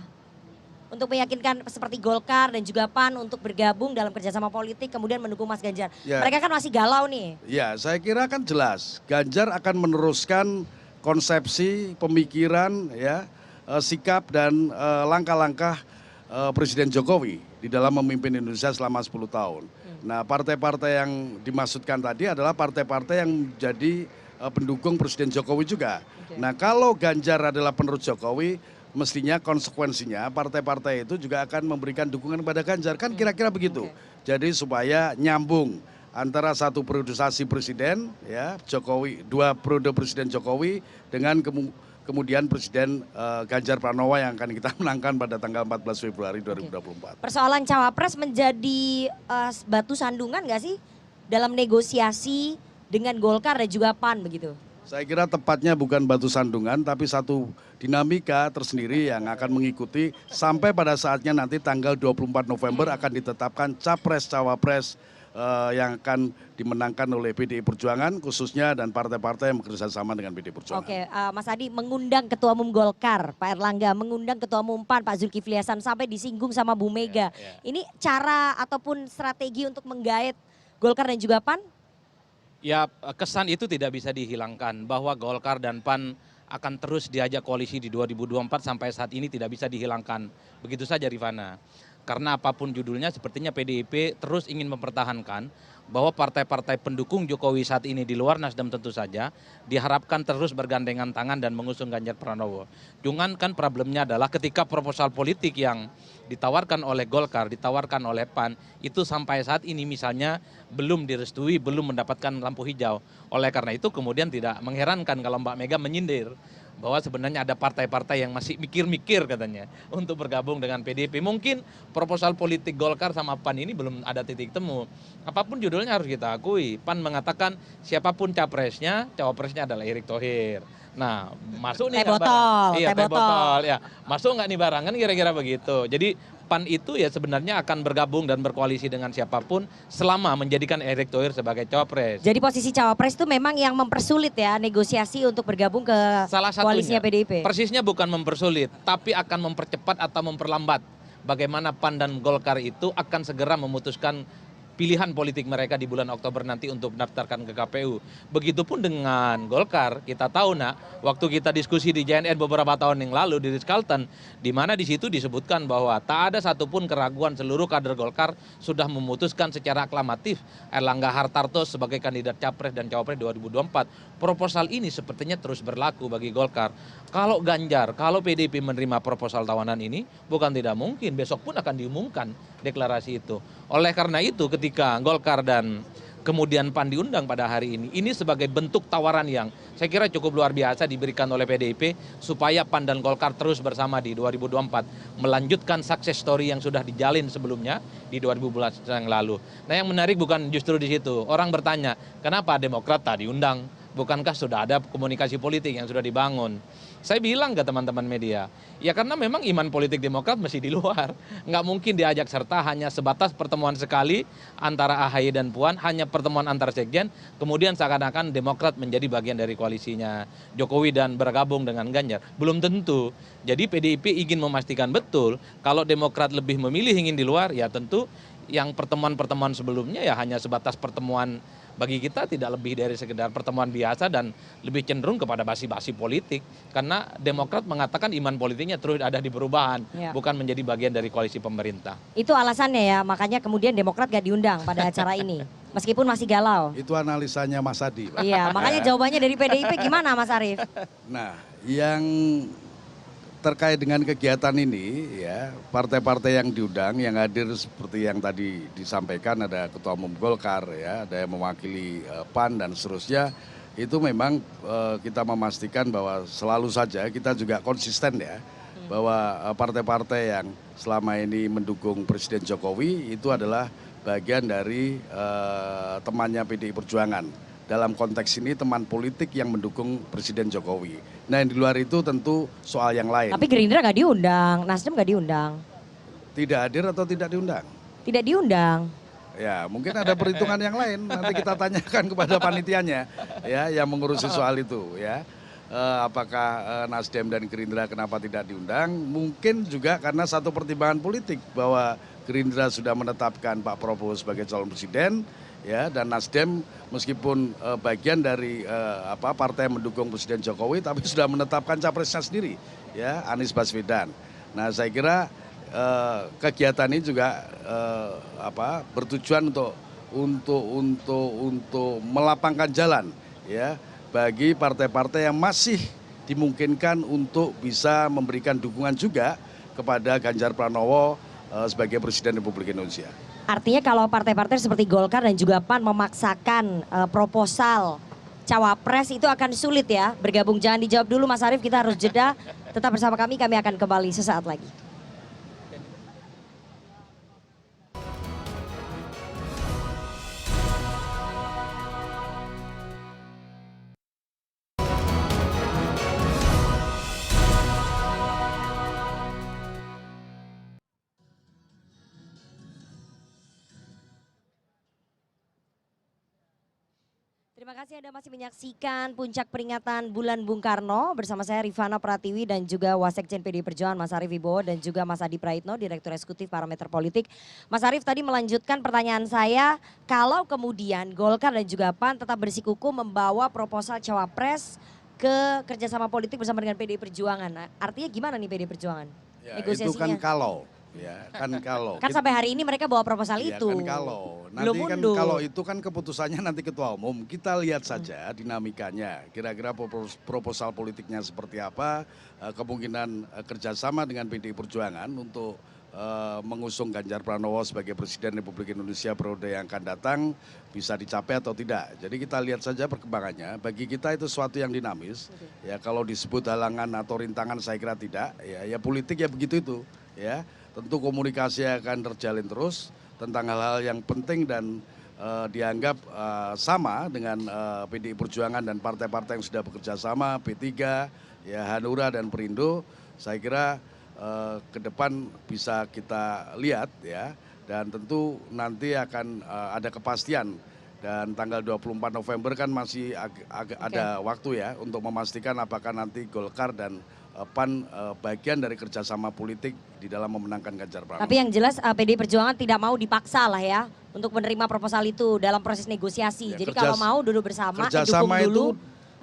Untuk meyakinkan seperti Golkar dan juga PAN untuk bergabung dalam kerjasama politik kemudian mendukung Mas Ganjar. Mereka kan masih galau nih. Ya saya kira kan jelas Ganjar akan meneruskan konsepsi, pemikiran, ya, sikap dan langkah-langkah Presiden Jokowi di dalam memimpin Indonesia selama 10 tahun. Nah, partai-partai yang dimaksudkan tadi adalah partai-partai yang menjadi pendukung Presiden Jokowi juga. Nah, kalau Ganjar adalah penerus Jokowi, mestinya konsekuensinya partai-partai itu juga akan memberikan dukungan kepada Ganjar, kan kira-kira begitu. Jadi supaya nyambung antara satu periodisasi presiden ya Jokowi, 2 periode presiden Jokowi dengan kemudian Presiden Ganjar Pranowo yang akan kita menangkan pada tanggal 14 Februari 2024. Persoalan cawapres menjadi batu sandungan nggak sih dalam negosiasi dengan Golkar dan juga PAN begitu? Saya kira tepatnya bukan batu sandungan, tapi satu dinamika tersendiri yang akan mengikuti sampai pada saatnya nanti tanggal 24 November akan ditetapkan capres-cawapres yang akan dimenangkan oleh PDI Perjuangan khususnya dan partai-partai yang bekerja sama dengan PDI Perjuangan. Oke, Mas Adi mengundang Ketua Umum Golkar, Pak Erlangga, mengundang Ketua Umum PAN, Pak Zulkifli Hasan sampai disinggung sama Bu Mega. Ini cara ataupun strategi untuk menggait Golkar dan juga PAN? Ya, kesan itu tidak bisa dihilangkan bahwa Golkar dan PAN akan terus diajak koalisi di 2024 sampai saat ini tidak bisa dihilangkan. Begitu saja Rifana. Karena apapun judulnya sepertinya PDIP terus ingin mempertahankan bahwa partai-partai pendukung Jokowi saat ini di luar Nasdem tentu saja diharapkan terus bergandengan tangan dan mengusung Ganjar Pranowo. Cuman kan problemnya adalah ketika proposal politik yang ditawarkan oleh Golkar, ditawarkan oleh PAN, itu sampai saat ini misalnya belum direstui, belum mendapatkan lampu hijau. Oleh karena itu kemudian tidak mengherankan kalau Mbak Mega menyindir bahwa sebenarnya ada partai-partai yang masih mikir-mikir katanya untuk bergabung dengan PDIP. Mungkin proposal politik Golkar sama PAN ini belum ada titik temu. Apapun judulnya harus kita akui. PAN mengatakan siapapun capresnya, cawapresnya adalah Erick Thohir. Nah, masuk nih teh botol, iya, teh botol. Ya, masuk nggak nih barang kan kira-kira begitu. Jadi PAN itu ya sebenarnya akan bergabung dan berkoalisi dengan siapapun selama menjadikan Erick Thohir sebagai cawapres. Jadi posisi cawapres itu memang yang mempersulit ya negosiasi untuk bergabung ke Salah satunya, koalisinya PDIP. persisnya bukan mempersulit, tapi akan mempercepat atau memperlambat bagaimana PAN dan Golkar itu akan segera memutuskan pilihan politik mereka di bulan Oktober nanti untuk mendaftarkan ke KPU. Begitupun dengan Golkar, kita tahu waktu kita diskusi di JNN beberapa tahun yang lalu di Ritz-Carlton, di mana di situ disebutkan bahwa tak ada satupun keraguan seluruh kader Golkar sudah memutuskan secara aklamatif Erlangga Hartarto sebagai kandidat capres dan cawapres 2024. Proposal ini sepertinya terus berlaku bagi Golkar. Kalau Ganjar, kalau PDIP menerima proposal tawanan ini, bukan tidak mungkin besok pun akan diumumkan deklarasi itu. Oleh karena itu ketika Golkar dan kemudian PAN diundang pada hari ini sebagai bentuk tawaran yang saya kira cukup luar biasa diberikan oleh PDIP supaya PAN dan Golkar terus bersama di 2024 melanjutkan success story yang sudah dijalin sebelumnya di 2012 yang lalu. Nah, yang menarik bukan justru di situ. Orang bertanya, kenapa Demokrat tak diundang? Bukankah sudah ada komunikasi politik yang sudah dibangun? Saya bilang ke teman-teman media, ya karena memang iman politik Demokrat masih di luar. Nggak mungkin diajak serta hanya sebatas pertemuan sekali antara AHY dan Puan, hanya pertemuan antar sekjen, kemudian seakan-akan Demokrat menjadi bagian dari koalisinya Jokowi dan bergabung dengan Ganjar. Belum tentu. Jadi PDIP ingin memastikan betul kalau Demokrat lebih memilih ingin di luar, ya tentu yang pertemuan-pertemuan sebelumnya ya hanya sebatas pertemuan bagi kita tidak lebih dari sekedar pertemuan biasa dan lebih cenderung kepada basi-basi politik karena Demokrat mengatakan iman politiknya terus ada di perubahan, bukan menjadi bagian dari koalisi pemerintah. Itu alasannya ya, makanya kemudian Demokrat gak diundang pada acara ini meskipun masih galau. Itu analisanya Mas Adi, Pak. Iya, makanya jawabannya dari PDIP gimana Mas Arief? Nah, yang terkait dengan kegiatan ini ya partai-partai yang diundang yang hadir seperti yang tadi disampaikan ada Ketua Umum Golkar ya, ada yang mewakili PAN dan seterusnya, itu memang kita memastikan bahwa selalu saja kita juga konsisten ya bahwa partai-partai yang selama ini mendukung Presiden Jokowi itu adalah bagian dari temannya PDI Perjuangan. Dalam konteks ini teman politik yang mendukung Presiden Jokowi. Nah, yang di luar itu tentu soal yang lain. Tapi Gerindra nggak diundang, Nasdem nggak diundang. Tidak hadir atau tidak diundang? Tidak diundang. Ya, mungkin ada perhitungan yang lain. Nanti kita tanyakan kepada panitianya, ya, yang mengurusi soal itu, ya. Apakah Nasdem dan Gerindra kenapa tidak diundang? Mungkin juga karena satu pertimbangan politik bahwa Gerindra sudah menetapkan Pak Prabowo sebagai calon presiden. Ya, dan Nasdem meskipun bagian dari partai yang mendukung Presiden Jokowi tapi sudah menetapkan capresnya sendiri ya, Anies Baswedan. Nah, saya kira kegiatan ini juga bertujuan untuk melapangkan jalan ya bagi partai-partai yang masih dimungkinkan untuk bisa memberikan dukungan juga kepada Ganjar Pranowo sebagai Presiden Republik Indonesia. Artinya kalau partai-partai seperti Golkar dan juga PAN memaksakan proposal cawapres itu akan sulit ya bergabung. Jangan dijawab dulu Mas Arief, kita harus jeda. Tetap bersama kami akan kembali sesaat lagi. Terima kasih Anda masih menyaksikan puncak peringatan Bulan Bung Karno bersama saya Rifana Pratiwi dan juga Wasekjen PDI Perjuangan Mas Arief Wibowo dan juga Mas Adi Praitno, Direktur Eksekutif Parameter Politik. Mas Arief tadi melanjutkan pertanyaan saya, kalau kemudian Golkar dan juga PAN tetap bersikukuh membawa proposal cawapres ke kerjasama politik bersama dengan PDI Perjuangan, nah, artinya gimana nih PDI Perjuangan? Ya, Negosiasinya? itu kan kalau. Ya, kan kalau. Kan sampai hari ini mereka bawa proposal ya, itu. Kan kalau. Nanti Belum kan mundur. kalau itu kan keputusannya nanti Ketua Umum. Kita lihat saja dinamikanya. Kira-kira proposal politiknya seperti apa. Kemungkinan kerjasama dengan PDI Perjuangan untuk mengusung Ganjar Pranowo sebagai Presiden Republik Indonesia periode yang akan datang bisa dicapai atau tidak. Jadi kita lihat saja perkembangannya. Bagi kita itu sesuatu yang dinamis. Ya kalau disebut halangan atau rintangan saya kira tidak. Ya politik ya begitu itu. Ya. Tentu komunikasi akan terjalin terus tentang hal-hal yang penting dan dianggap sama dengan PDI Perjuangan dan partai-partai yang sudah bekerja sama, P3, ya Hanura dan Perindo. Saya kira ke depan bisa kita lihat ya, dan tentu nanti akan ada kepastian. Dan tanggal 24 November kan masih ada waktu ya untuk memastikan apakah nanti Golkar dan PAN bagian dari kerjasama politik di dalam memenangkan Ganjar Pranowo. Tapi yang jelas PDI Perjuangan tidak mau dipaksa lah ya untuk menerima proposal itu dalam proses negosiasi. Ya, jadi kalau mau duduk bersama,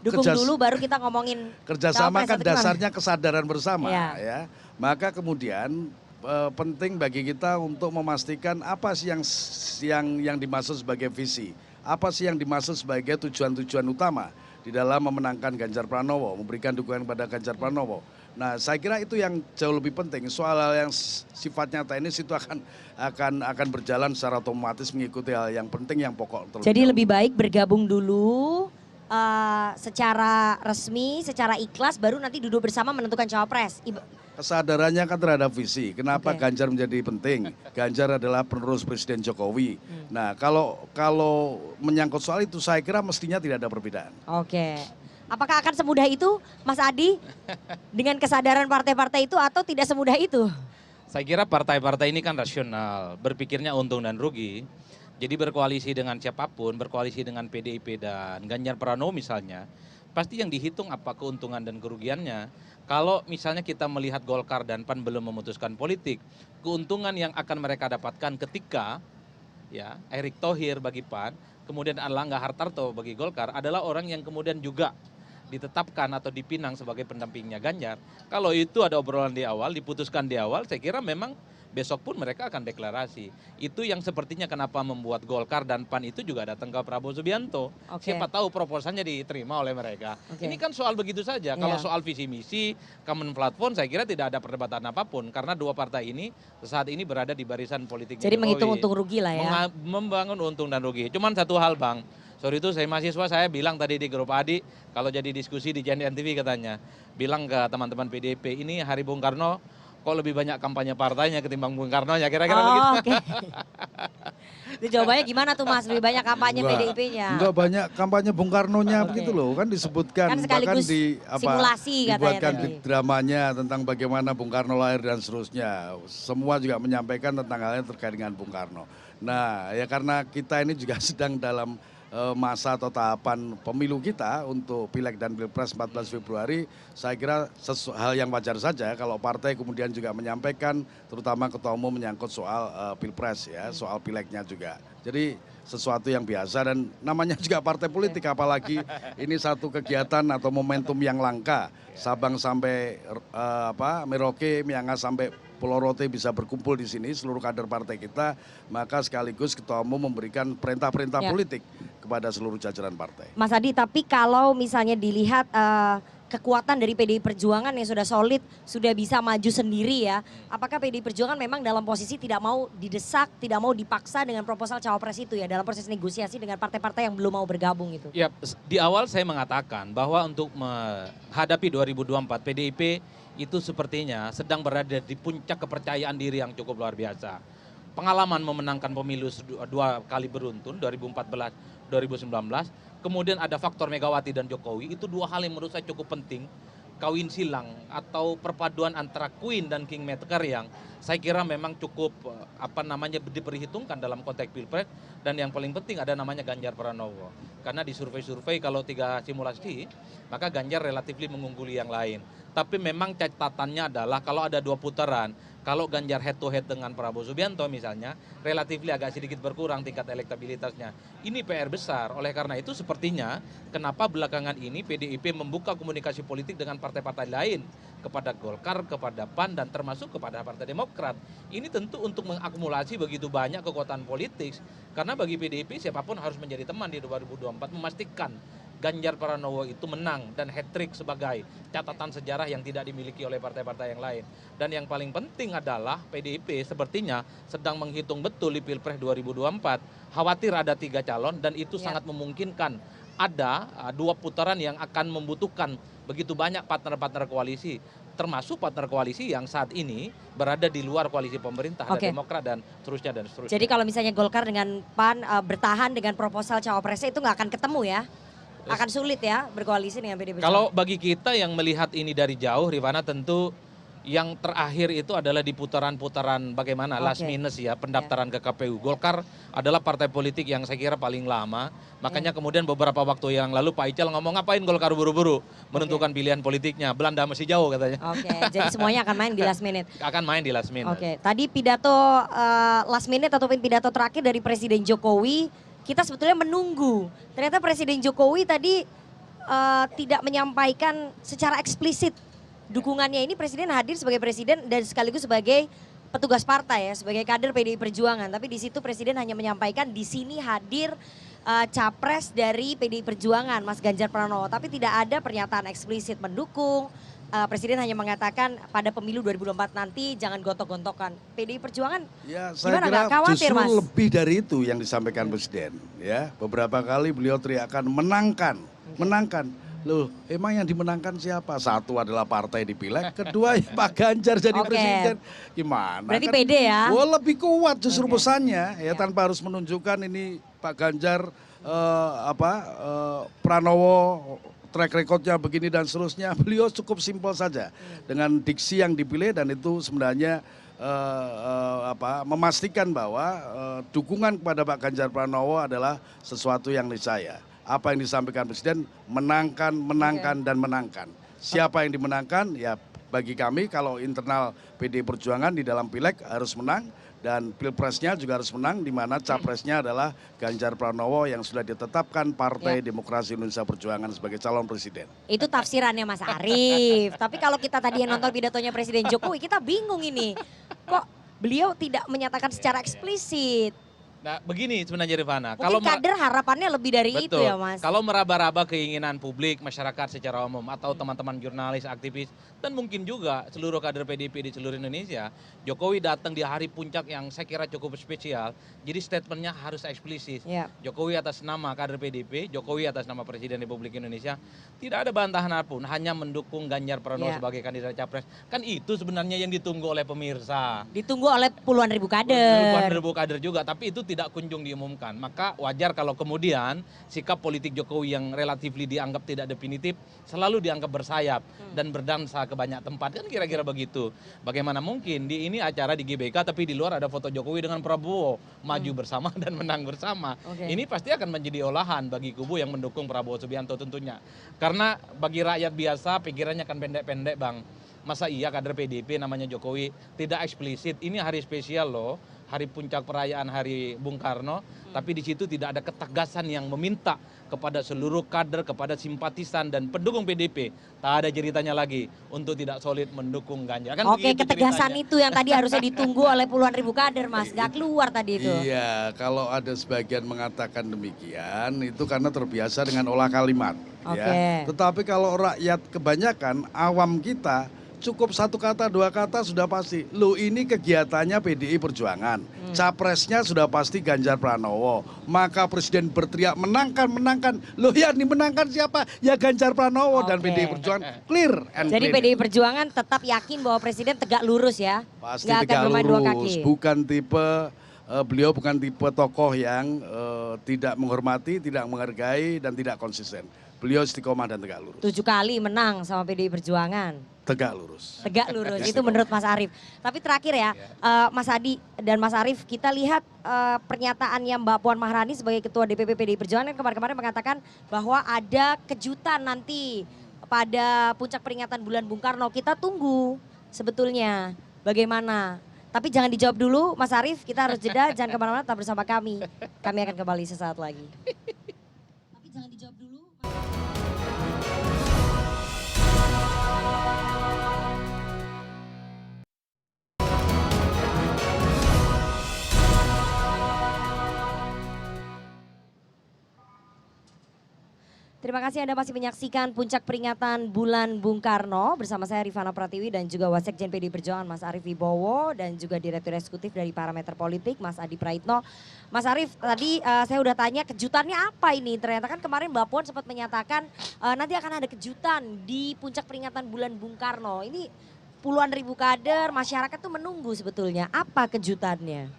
dukung dulu baru kita ngomongin kerjasama kan gimana? dasarnya kesadaran bersama ya. Maka kemudian penting bagi kita untuk memastikan apa sih yang dimaksud sebagai visi, apa sih yang dimaksud sebagai tujuan-tujuan utama di dalam memenangkan Ganjar Pranowo, memberikan dukungan kepada Ganjar Pranowo. Nah, saya kira itu yang jauh lebih penting. Soal yang sifatnya teknis itu akan berjalan secara otomatis mengikuti hal yang penting, yang pokok. Jadi lebih baik bergabung dulu secara resmi, secara ikhlas, baru nanti duduk bersama menentukan cawapres. Kesadarannya kan terhadap visi. Kenapa Ganjar menjadi penting? Ganjar adalah penerus Presiden Jokowi. Nah, kalau menyangkut soal itu, saya kira mestinya tidak ada perbedaan. Oke. Apakah akan semudah itu, Mas Adi, dengan kesadaran partai-partai itu atau tidak semudah itu? Saya kira partai-partai ini kan rasional, berpikirnya untung dan rugi. Jadi berkoalisi dengan siapapun, berkoalisi dengan PDIP dan Ganjar Pranowo misalnya, pasti yang dihitung apa keuntungan dan kerugiannya. Kalau misalnya kita melihat Golkar dan PAN belum memutuskan politik, keuntungan yang akan mereka dapatkan ketika ya Erick Thohir bagi PAN, kemudian Erlangga Hartarto bagi Golkar adalah orang yang kemudian juga ditetapkan atau dipinang sebagai pendampingnya Ganjar. Kalau itu ada obrolan di awal, diputuskan di awal, saya kira memang besok pun mereka akan deklarasi. Itu yang sepertinya kenapa membuat Golkar dan PAN itu juga datang ke Prabowo Subianto. Siapa tahu proposalnya diterima oleh mereka. Ini kan soal begitu saja. Kalau soal visi misi, common platform, saya kira tidak ada perdebatan apapun. Karena dua partai ini saat ini berada di barisan politik. Jadi menghitung untung rugi lah ya. Membangun untung dan rugi. Cuman satu hal Bang, sorry itu saya mahasiswa, saya bilang tadi di grup Adi, kalau jadi diskusi di JNN TV katanya, bilang ke teman-teman PDIP, ini Hari Bung Karno, kok lebih banyak kampanye partainya ketimbang Bung Karno ya kira-kira begitu. Oke. Itu jawabannya gimana tuh Mas? Lebih banyak kampanye PDIP-nya? Enggak banyak kampanye Bung Karno-nya begitu loh, kan disebutkan. Kan sekaligus bahkan simulasi dibuatkan katanya dramanya tentang bagaimana Bung Karno lahir dan seterusnya. Semua juga menyampaikan tentang hal yang terkait dengan Bung Karno. Nah ya karena kita ini juga sedang dalam masa atau tahapan pemilu kita untuk Pileg dan Pilpres 14 Februari, saya kira hal yang wajar saja kalau partai kemudian juga menyampaikan, terutama Ketua Umum menyangkut soal Pilpres ya, soal Pilegnya juga. Jadi sesuatu yang biasa dan namanya juga partai politik, apalagi ini satu kegiatan atau momentum yang langka. Sabang sampai Merauke, Miangas sampai Pelorote bisa berkumpul di sini, seluruh kader partai kita, maka sekaligus Ketua Umum memberikan perintah-perintah politik kepada seluruh jajaran partai. Mas Adi, tapi kalau misalnya dilihat kekuatan dari PDI Perjuangan yang sudah solid, sudah bisa maju sendiri ya, apakah PDI Perjuangan memang dalam posisi tidak mau didesak, tidak mau dipaksa dengan proposal cawapres itu ya, dalam proses negosiasi dengan partai-partai yang belum mau bergabung itu? Ya, di awal saya mengatakan bahwa untuk menghadapi 2024 PDIP itu sepertinya sedang berada di puncak kepercayaan diri yang cukup luar biasa. Pengalaman memenangkan pemilu 2 kali beruntun, 2014, 2019, kemudian ada faktor Megawati dan Jokowi, itu 2 hal yang menurut saya cukup penting. Kawin silang atau perpaduan antara Queen dan Kingmaker yang saya kira memang cukup diperhitungkan dalam konteks Pilpres, dan yang paling penting ada namanya Ganjar Pranowo. Karena di survei-survei kalau 3 simulasi, maka Ganjar relatif mengungguli yang lain. Tapi memang catatannya adalah kalau ada 2 putaran, kalau Ganjar head to head dengan Prabowo Subianto misalnya, relatif agak sedikit berkurang tingkat elektabilitasnya. Ini PR besar, oleh karena itu sepertinya kenapa belakangan ini PDIP membuka komunikasi politik dengan partai-partai lain, kepada Golkar, kepada PAN, dan termasuk kepada Partai Demokrat. Ini tentu untuk mengakumulasi begitu banyak kekuatan politik, karena bagi PDIP siapapun harus menjadi teman di 2024, memastikan Ganjar Pranowo itu menang dan hat-trick sebagai catatan sejarah yang tidak dimiliki oleh partai-partai yang lain. Dan yang paling penting adalah PDIP sepertinya sedang menghitung betul di Pilpres 2024, khawatir ada 3 calon dan itu sangat memungkinkan ada 2 putaran yang akan membutuhkan begitu banyak partner-partner koalisi, termasuk partner koalisi yang saat ini berada di luar koalisi pemerintah, ada Demokrat dan seterusnya dan seterusnya. Jadi kalau misalnya Golkar dengan PAN bertahan dengan proposal cawapresnya itu nggak akan ketemu ya? Akan sulit ya berkoalisi dengan PDI Perjuangan. Kalau bagi kita yang melihat ini dari jauh, Rifana, tentu yang terakhir itu adalah di putaran-putaran bagaimana last minute ya, pendaftaran ke KPU. Golkar adalah partai politik yang saya kira paling lama, makanya kemudian beberapa waktu yang lalu Pak Ical ngomong ngapain Golkar buru-buru menentukan pilihan politiknya, Belanda masih jauh katanya. Jadi semuanya akan main di last minute. Akan main di last minute. Tadi pidato last minute ataupun pidato terakhir dari Presiden Jokowi, kita sebetulnya menunggu. Ternyata Presiden Jokowi tadi tidak menyampaikan secara eksplisit dukungannya. Ini Presiden hadir sebagai Presiden dan sekaligus sebagai petugas partai ya, sebagai kader PDI Perjuangan. Tapi di situ Presiden hanya menyampaikan di sini hadir capres dari PDI Perjuangan, Mas Ganjar Pranowo. Tapi tidak ada pernyataan eksplisit mendukung. Presiden hanya mengatakan pada pemilu 2024 nanti jangan gontok-gontokan. PDI Perjuangan ya, saya kira khawatir, justru Mas? Lebih dari itu yang disampaikan Presiden. Ya, beberapa kali beliau teriakan menangkan. Loh, emang yang dimenangkan siapa? Satu adalah partai di pileg, kedua ya Pak Ganjar jadi presiden. Gimana? Berarti pede ya? Lebih kuat justru pesannya ya, tanpa harus menunjukkan ini Pak Ganjar Pranowo track recordnya begini dan seterusnya. Beliau cukup simpel saja dengan diksi yang dipilih, dan itu sebenarnya memastikan bahwa dukungan kepada Pak Ganjar Pranowo adalah sesuatu yang niscaya. Apa yang disampaikan Presiden, menangkan, dan menangkan. Siapa yang dimenangkan? Ya bagi kami kalau internal PDI Perjuangan di dalam pileg harus menang, dan pilpresnya juga harus menang, di mana capresnya adalah Ganjar Pranowo yang sudah ditetapkan Partai Demokrasi Indonesia Perjuangan sebagai calon presiden. Itu tafsirannya Mas Arief. Tapi kalau kita tadi yang nonton pidatonya Presiden Jokowi, kita bingung ini. Kok beliau tidak menyatakan secara eksplisit? Nah begini sebenarnya Rifana. Mungkin kader harapannya lebih dari itu ya Mas. Kalau meraba-raba keinginan publik, masyarakat secara umum, atau teman-teman jurnalis, aktivis, dan mungkin juga seluruh kader PDIP di seluruh Indonesia, Jokowi datang di hari puncak yang saya kira cukup spesial, jadi statementnya harus eksplisit. Jokowi atas nama kader PDIP, Jokowi atas nama Presiden Republik Indonesia, tidak ada bantahan apapun, hanya mendukung Ganjar Pranowo sebagai kandidat capres. Kan itu sebenarnya yang ditunggu oleh pemirsa. Ditunggu oleh puluhan ribu kader. Puluhan ribu kader juga, tapi itu tidak kunjung diumumkan. Maka wajar kalau kemudian sikap politik Jokowi yang relatif dianggap tidak definitif selalu dianggap bersayap dan berdansa ke banyak tempat, kan kira-kira begitu. Bagaimana mungkin di ini acara di GBK tapi di luar ada foto Jokowi dengan Prabowo maju bersama dan menang bersama. Ini pasti akan menjadi olahan bagi kubu yang mendukung Prabowo Subianto tentunya. Karena bagi rakyat biasa pikirannya akan pendek-pendek, Bang. Masa iya kader PDIP namanya Jokowi tidak eksplisit, ini hari spesial loh. hari puncak perayaan Hari Bung Karno, tapi di situ tidak ada ketegasan yang meminta kepada seluruh kader, kepada simpatisan dan pendukung PDIP. Tak ada ceritanya lagi untuk tidak solid mendukung Ganjar. Kan Oke, begitu ketegasan ceritanya. itu yang tadi harusnya ditunggu oleh puluhan ribu kader, Mas. Gak keluar tadi itu. Iya, kalau ada sebagian mengatakan demikian, itu karena terbiasa dengan olah kalimat. Ya. Oke. Tetapi kalau rakyat kebanyakan, awam kita, cukup satu kata, dua kata sudah pasti. Loh ini kegiatannya PDI Perjuangan. Capresnya sudah pasti Ganjar Pranowo. Maka Presiden berteriak menangkan. Loh ya ini menangkan siapa? Ya Ganjar Pranowo dan Oke. PDI Perjuangan. Clear and Jadi clean. PDI Perjuangan tetap yakin bahwa Presiden tegak lurus ya. Pasti Nggak akan tegak bermain dua lurus. kaki. Bukan tipe, beliau bukan tipe tokoh yang tidak menghormati, tidak menghargai, dan tidak konsisten. Beliau istiqomah dan tegak lurus. 7 kali menang sama PDI Perjuangan. Tegak lurus. Tegak lurus, itu menurut Mas Arief. Tapi terakhir ya, Mas Adi dan Mas Arief, kita lihat pernyataannya Mbak Puan Maharani sebagai Ketua DPP PDI Perjuangan kemarin-kemarin mengatakan bahwa ada kejutan nanti pada puncak peringatan bulan Bung Karno. Kita tunggu sebetulnya bagaimana. Tapi jangan dijawab dulu Mas Arief, kita harus jeda, jangan kemana-mana, tetap bersama kami. Kami akan kembali sesaat lagi. Tapi jangan dijawab dulu. Terima kasih Anda masih menyaksikan puncak peringatan bulan Bung Karno bersama saya Rifana Pratiwi dan juga Wasekjen PDI Perjuangan Mas Arief Wibowo dan juga Direktur Eksekutif dari Parameter Politik Mas Adi Praitno. Mas Arief, tadi saya udah tanya kejutannya apa ini? Ternyata kan kemarin Mbak Puan sempat menyatakan nanti akan ada kejutan di puncak peringatan bulan Bung Karno. Ini puluhan ribu kader, masyarakat tuh menunggu sebetulnya. Apa kejutannya?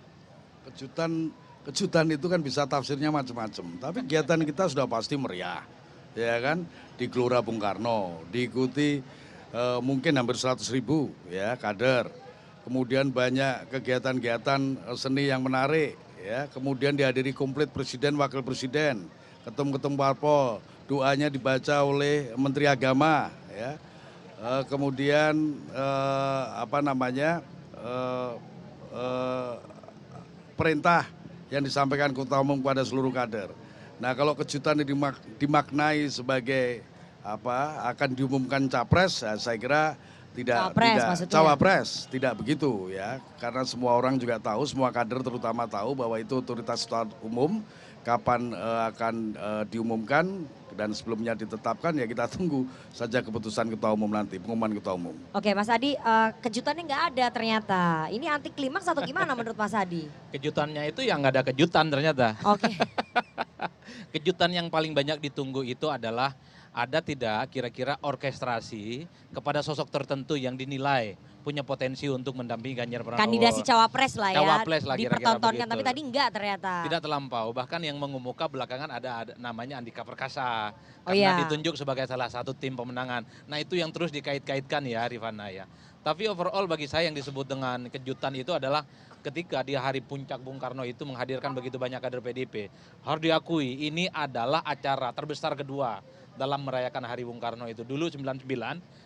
Kejutan itu kan bisa tafsirnya macam-macam. Tapi kegiatan kita sudah pasti meriah. Ya kan, di Gelora Bung Karno diikuti mungkin hampir 100.000 ya kader. Kemudian banyak kegiatan-kegiatan seni yang menarik ya. Kemudian dihadiri komplit presiden, wakil presiden, ketum-ketum parpol, doanya dibaca oleh Menteri Agama ya. Kemudian perintah yang disampaikan Ketua Umum kepada seluruh kader. Nah kalau kejutan ini dimaknai sebagai akan diumumkan capres, ya saya kira cawapres tidak begitu ya, karena semua orang juga tahu, semua kader terutama tahu bahwa itu otoritas umum kapan akan diumumkan dan sebelumnya ditetapkan ya kita tunggu saja keputusan Ketua Umum nanti, pengumuman Ketua Umum. Oke Mas Adi, kejutannya nggak ada ternyata. Ini anti klimaks atau gimana menurut Mas Adi? Kejutannya itu yang nggak ada kejutan ternyata. Oke. Kejutan yang paling banyak ditunggu itu adalah ada tidak kira-kira orkestrasi kepada sosok tertentu yang dinilai punya potensi untuk mendampingi Ganjar Pranowo. Kandidasi cawapres lah ya, Cawapres lah kira-kira dipertontonkan, begitu. tapi tadi enggak ternyata. Tidak terlampau, bahkan yang mengemuka belakangan ada namanya Andika Perkasa. Oh Karena iya. ditunjuk sebagai salah satu tim pemenangan. Nah itu yang terus dikait-kaitkan ya Rifana ya. Tapi overall bagi saya yang disebut dengan kejutan itu adalah ketika di hari puncak Bung Karno itu menghadirkan begitu banyak kader PDIP. Harus diakui ini adalah acara terbesar kedua dalam merayakan Hari Bung Karno itu. Dulu 99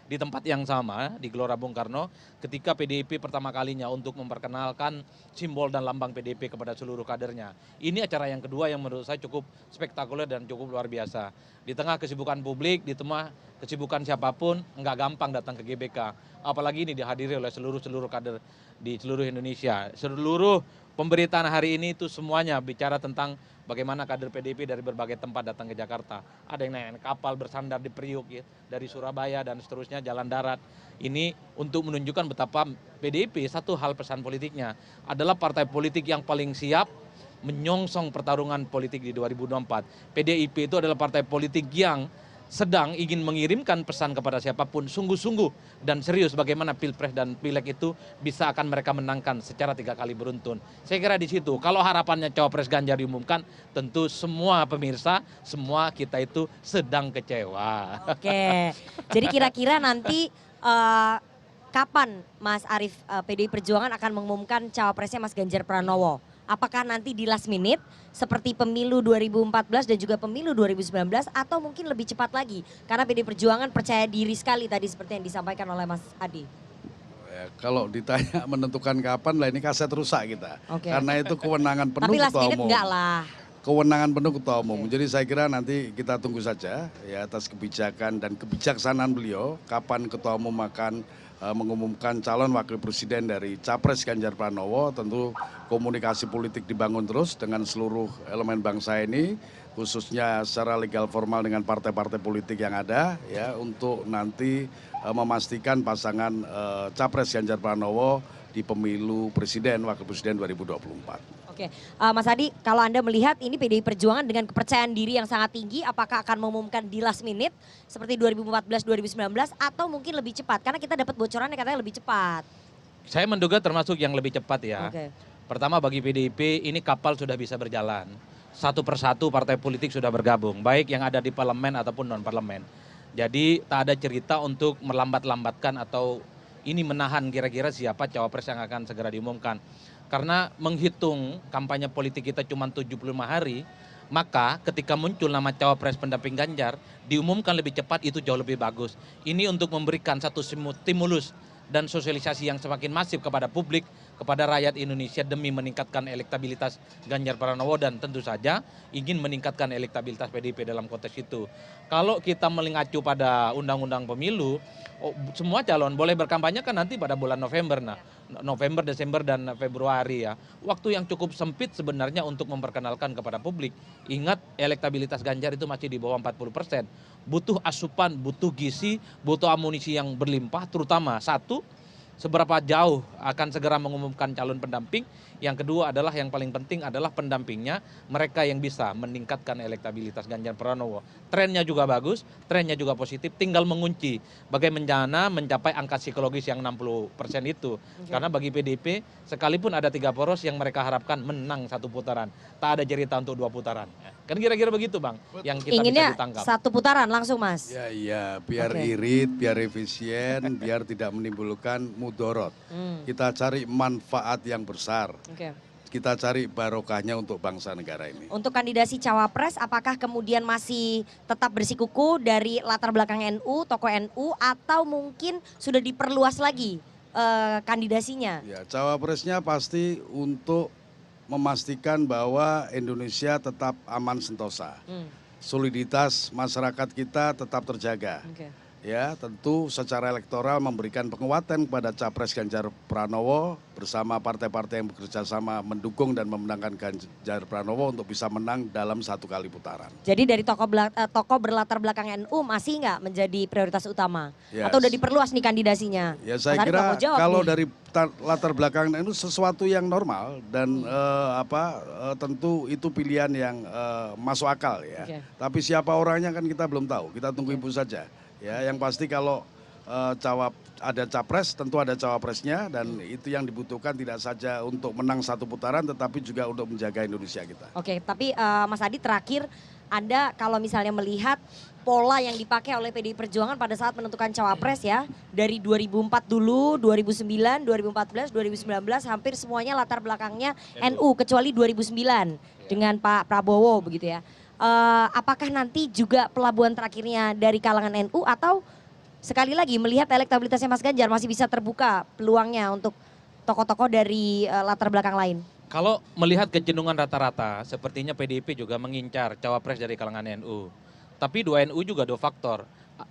di tempat yang sama di Gelora Bung Karno ketika PDIP pertama kalinya untuk memperkenalkan simbol dan lambang PDIP kepada seluruh kadernya. Ini acara yang kedua yang menurut saya cukup spektakuler dan cukup luar biasa. Di tengah kesibukan publik, di tengah kesibukan siapapun, nggak gampang datang ke GBK. Apalagi ini dihadiri oleh seluruh kader di seluruh Indonesia. Seluruh pemberitaan hari ini itu semuanya bicara tentang bagaimana kader PDIP dari berbagai tempat datang ke Jakarta. Ada yang naik kapal bersandar di Priuk ya, dari Surabaya dan seterusnya jalan darat. Ini untuk menunjukkan betapa PDIP, satu hal pesan politiknya adalah partai politik yang paling siap menyongsong pertarungan politik di 2024. PDIP itu adalah partai politik yang sedang ingin mengirimkan pesan kepada siapapun sungguh-sungguh dan serius bagaimana Pilpres dan Pileg itu bisa akan mereka menangkan secara 3 kali beruntun. Saya kira di situ kalau harapannya cawapres Ganjar diumumkan tentu semua pemirsa, semua kita itu sedang kecewa. Oke, jadi kira-kira nanti kapan Mas Arief PDI Perjuangan akan mengumumkan cawapresnya Mas Ganjar Pranowo? Apakah nanti di last minute seperti pemilu 2014 dan juga pemilu 2019 atau mungkin lebih cepat lagi? Karena PDI Perjuangan percaya diri sekali tadi seperti yang disampaikan oleh Mas Adi. Ya, kalau ditanya menentukan kapan lah ini kaset rusak kita. Oke. Karena itu kewenangan penuh Tapi last ketua minute umum. enggak lah. Kewenangan penuh ketua umum. Jadi saya kira nanti kita tunggu saja ya atas kebijakan dan kebijaksanaan beliau kapan ketua umum akan mengumumkan calon wakil presiden dari Capres Ganjar Pranowo. Tentu komunikasi politik dibangun terus dengan seluruh elemen bangsa ini, khususnya secara legal formal dengan partai-partai politik yang ada ya untuk nanti memastikan pasangan Capres Ganjar Pranowo di pemilu presiden wakil presiden 2024. Oke, Mas Adi, kalau Anda melihat ini PDI Perjuangan dengan kepercayaan diri yang sangat tinggi, apakah akan mengumumkan di last minute seperti 2014-2019 atau mungkin lebih cepat? Karena kita dapat bocorannya katanya lebih cepat. Saya menduga termasuk yang lebih cepat ya. Oke. Pertama bagi PDIP ini kapal sudah bisa berjalan. Satu persatu partai politik sudah bergabung, baik yang ada di parlemen ataupun non parlemen. Jadi tak ada cerita untuk melambat-lambatkan atau ini menahan kira-kira siapa cawapres yang akan segera diumumkan. Karena menghitung kampanye politik kita cuma 75 hari, maka ketika muncul nama cawapres pendamping Ganjar, diumumkan lebih cepat itu jauh lebih bagus. Ini untuk memberikan satu stimulus dan sosialisasi yang semakin masif kepada publik, kepada rakyat Indonesia demi meningkatkan elektabilitas Ganjar Pranowo dan tentu saja ingin meningkatkan elektabilitas PDIP dalam konteks itu. Kalau kita mengacu pada undang-undang pemilu, semua calon boleh berkampanye kan nanti pada bulan November. Nah, November, Desember, dan Februari ya. Waktu yang cukup sempit sebenarnya untuk memperkenalkan kepada publik. Ingat elektabilitas Ganjar itu masih di bawah 40%. Butuh asupan, butuh gizi, butuh amunisi yang berlimpah, terutama satu, seberapa jauh akan segera mengumumkan calon pendamping. Yang kedua adalah yang paling penting adalah pendampingnya, mereka yang bisa meningkatkan elektabilitas Ganjar Pranowo. Trennya juga bagus, trennya juga positif, tinggal mengunci bagaimana mencapai angka psikologis yang 60% itu. Karena bagi PDIP, sekalipun ada 3 poros yang mereka harapkan menang 1 putaran, tak ada cerita untuk 2 putaran. Kan kira-kira begitu Bang, yang kita Inginnya bisa ditangkap. 1 putaran langsung Mas. Ya iya, biar irit, biar efisien, biar tidak menimbulkan mudorot. Kita cari manfaat yang besar. Oke. Kita cari barokahnya untuk bangsa negara ini. Untuk kandidasi cawapres, apakah kemudian masih tetap bersikuku dari latar belakang NU, tokoh NU, atau mungkin sudah diperluas lagi kandidasinya? Ya, cawapresnya pasti untuk memastikan bahwa Indonesia tetap aman sentosa. Soliditas masyarakat kita tetap terjaga. Oke. Ya, tentu secara elektoral memberikan penguatan kepada Capres Ganjar Pranowo bersama partai-partai yang bekerja sama mendukung dan memenangkan Ganjar Pranowo untuk bisa menang dalam 1 kali putaran. Jadi dari tokoh berlatar belakang NU masih nggak menjadi prioritas utama? Yes. Atau udah diperluas nih kandidasinya? Ya saya Mas Arief nggak kira mau jawab kalau nih. dari latar belakang itu sesuatu yang normal dan tentu itu pilihan yang masuk akal ya. Oke. Tapi siapa orangnya kan kita belum tahu. Kita tunggu ibu saja. Ya, yang pasti kalau ada capres tentu ada cawapresnya dan itu yang dibutuhkan tidak saja untuk menang 1 putaran tetapi juga untuk menjaga Indonesia kita. Oke, tapi Mas Adi terakhir, Anda kalau misalnya melihat pola yang dipakai oleh PDI Perjuangan pada saat menentukan cawapres ya, dari 2004 dulu, 2009, 2014, 2019 hampir semuanya latar belakangnya NU kecuali 2009 dengan Pak Prabowo begitu ya. Apakah nanti juga pelabuhan terakhirnya dari kalangan NU atau sekali lagi melihat elektabilitasnya Mas Ganjar masih bisa terbuka peluangnya untuk tokoh-tokoh dari latar belakang lain? Kalau melihat kecenderungan rata-rata, sepertinya PDIP juga mengincar cawapres dari kalangan NU. Tapi 2 NU juga 2 faktor.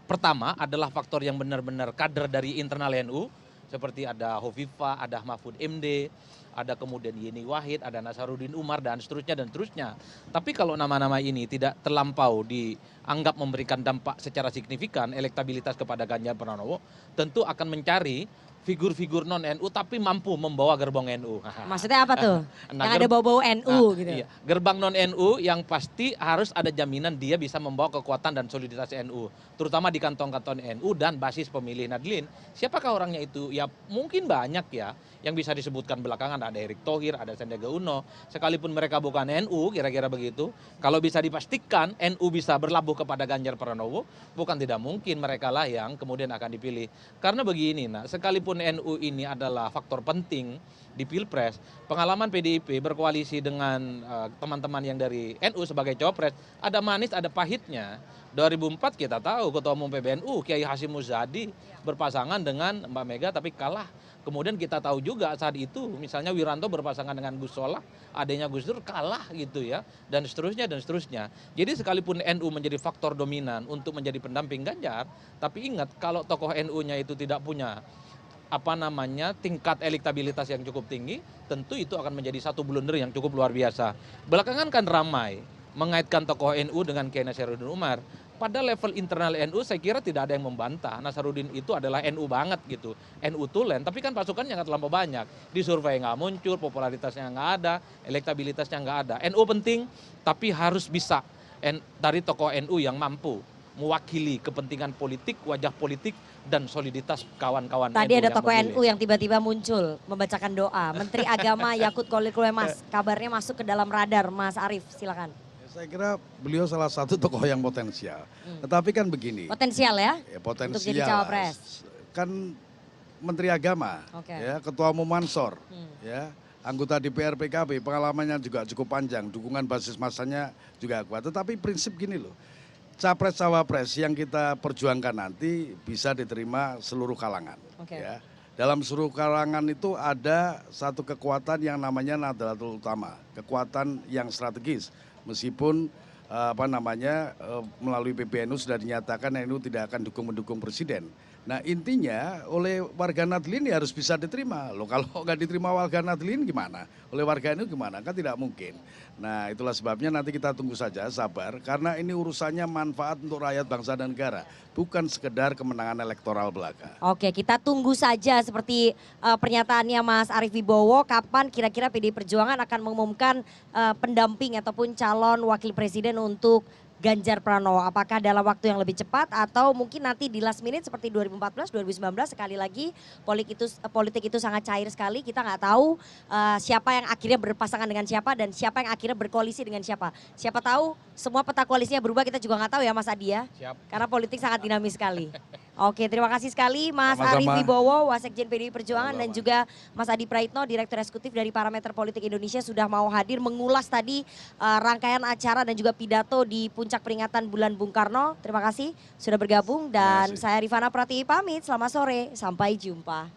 Pertama adalah faktor yang benar-benar kader dari internal NU, seperti ada Hovifah, ada Mahfud MD, ada kemudian Yeni Wahid, ada Nasaruddin Umar dan seterusnya. Tapi kalau nama-nama ini tidak terlampau dianggap memberikan dampak secara signifikan elektabilitas kepada Ganjar Pranowo, tentu akan mencari figur-figur non-NU tapi mampu membawa gerbong NU. Maksudnya apa tuh? Nah, yang ada bau-bau NU gitu. Iya. Gerbang non-NU yang pasti harus ada jaminan dia bisa membawa kekuatan dan soliditas NU. Terutama di kantong-kantong NU dan basis pemilih Nadlin. Siapakah orangnya itu? Ya mungkin banyak ya yang bisa disebutkan belakangan. Ada Erick Thohir, ada Sandiaga Uno. Sekalipun mereka bukan NU, kira-kira begitu. Kalau bisa dipastikan NU bisa berlabuh kepada Ganjar Pranowo, bukan tidak mungkin mereka lah yang kemudian akan dipilih. Karena begini, sekalipun sekalipun NU ini adalah faktor penting di Pilpres, pengalaman PDIP berkoalisi dengan teman-teman yang dari NU sebagai cawapres, ada manis, ada pahitnya. 2004 kita tahu Ketua Umum PBNU Kiai Hasyim Muzadi berpasangan dengan Mbak Mega tapi kalah. Kemudian kita tahu juga saat itu misalnya Wiranto berpasangan dengan Gus Solah, adanya Gus Dur kalah gitu ya, dan seterusnya dan seterusnya. Jadi sekalipun NU menjadi faktor dominan untuk menjadi pendamping Ganjar, tapi ingat kalau tokoh NU-nya itu tidak punya tingkat elektabilitas yang cukup tinggi, tentu itu akan menjadi satu blunder yang cukup luar biasa. Belakangan kan ramai mengaitkan tokoh NU dengan Kiai Nasaruddin Umar. Pada level internal NU saya kira tidak ada yang membantah Nasaruddin itu adalah NU banget gitu, NU tulen, tapi kan pasukannya nggak terlampau banyak, di survei nggak muncul, popularitasnya nggak ada, elektabilitasnya nggak ada. NU penting tapi harus bisa dari tokoh NU yang mampu mewakili kepentingan politik, wajah politik, dan soliditas kawan-kawan Tadi NU ada tokoh memilih. NU yang tiba-tiba muncul membacakan doa. Menteri Agama Yakut Kolil Mas, kabarnya masuk ke dalam radar. Mas Arief, silakan. Saya kira beliau salah satu tokoh yang potensial. Tetapi kan begini. Potensial ya? Ya, potensial. Untuk jadi cawapres. Kan Menteri Agama, Oke. ya, Ketua Umum Mansor, ya, anggota DPR PKB, pengalamannya juga cukup panjang, dukungan basis masanya juga kuat. Tetapi prinsip gini loh, capres-cawapres yang kita perjuangkan nanti bisa diterima seluruh kalangan. Oke. Ya. Dalam seluruh kalangan itu ada satu kekuatan yang namanya Nahdlatul Ulama, kekuatan yang strategis. Meskipun melalui PBNU sudah dinyatakan NU tidak akan mendukung presiden. Nah intinya oleh warga Nahdlin ya harus bisa diterima. Loh kalau nggak diterima warga Nahdlin gimana? Oleh warga NU gimana? Kan tidak mungkin. Nah itulah sebabnya nanti kita tunggu saja, sabar. Karena ini urusannya manfaat untuk rakyat bangsa dan negara. Bukan sekedar kemenangan elektoral belaka. Oke, kita tunggu saja seperti pernyataannya Mas Arief Wibowo, kapan kira-kira PDI Perjuangan akan mengumumkan pendamping ataupun calon wakil presiden untuk Ganjar Pranowo. Apakah dalam waktu yang lebih cepat atau mungkin nanti di last minute seperti 2014, 2019 sekali lagi politik itu sangat cair sekali. Kita nggak tahu siapa yang akhirnya berpasangan dengan siapa dan siapa yang akhirnya berkoalisi dengan siapa. Siapa tahu semua peta koalisinya berubah, kita juga nggak tahu ya Mas Adi ya. Siap. Karena politik sangat dinamis sekali. Oke, terima kasih sekali Mas Sama-sama. Arief Wibowo, Wasekjen PDI Perjuangan, dan Sama-sama. juga Mas Adi Praitno, Direktur Eksekutif dari Parameter Politik Indonesia sudah mau hadir mengulas tadi rangkaian acara dan juga pidato di puncak peringatan Bulan Bung Karno. Terima kasih sudah bergabung dan Terima kasih. saya Rifana Pratiwi pamit. Selamat sore, sampai jumpa.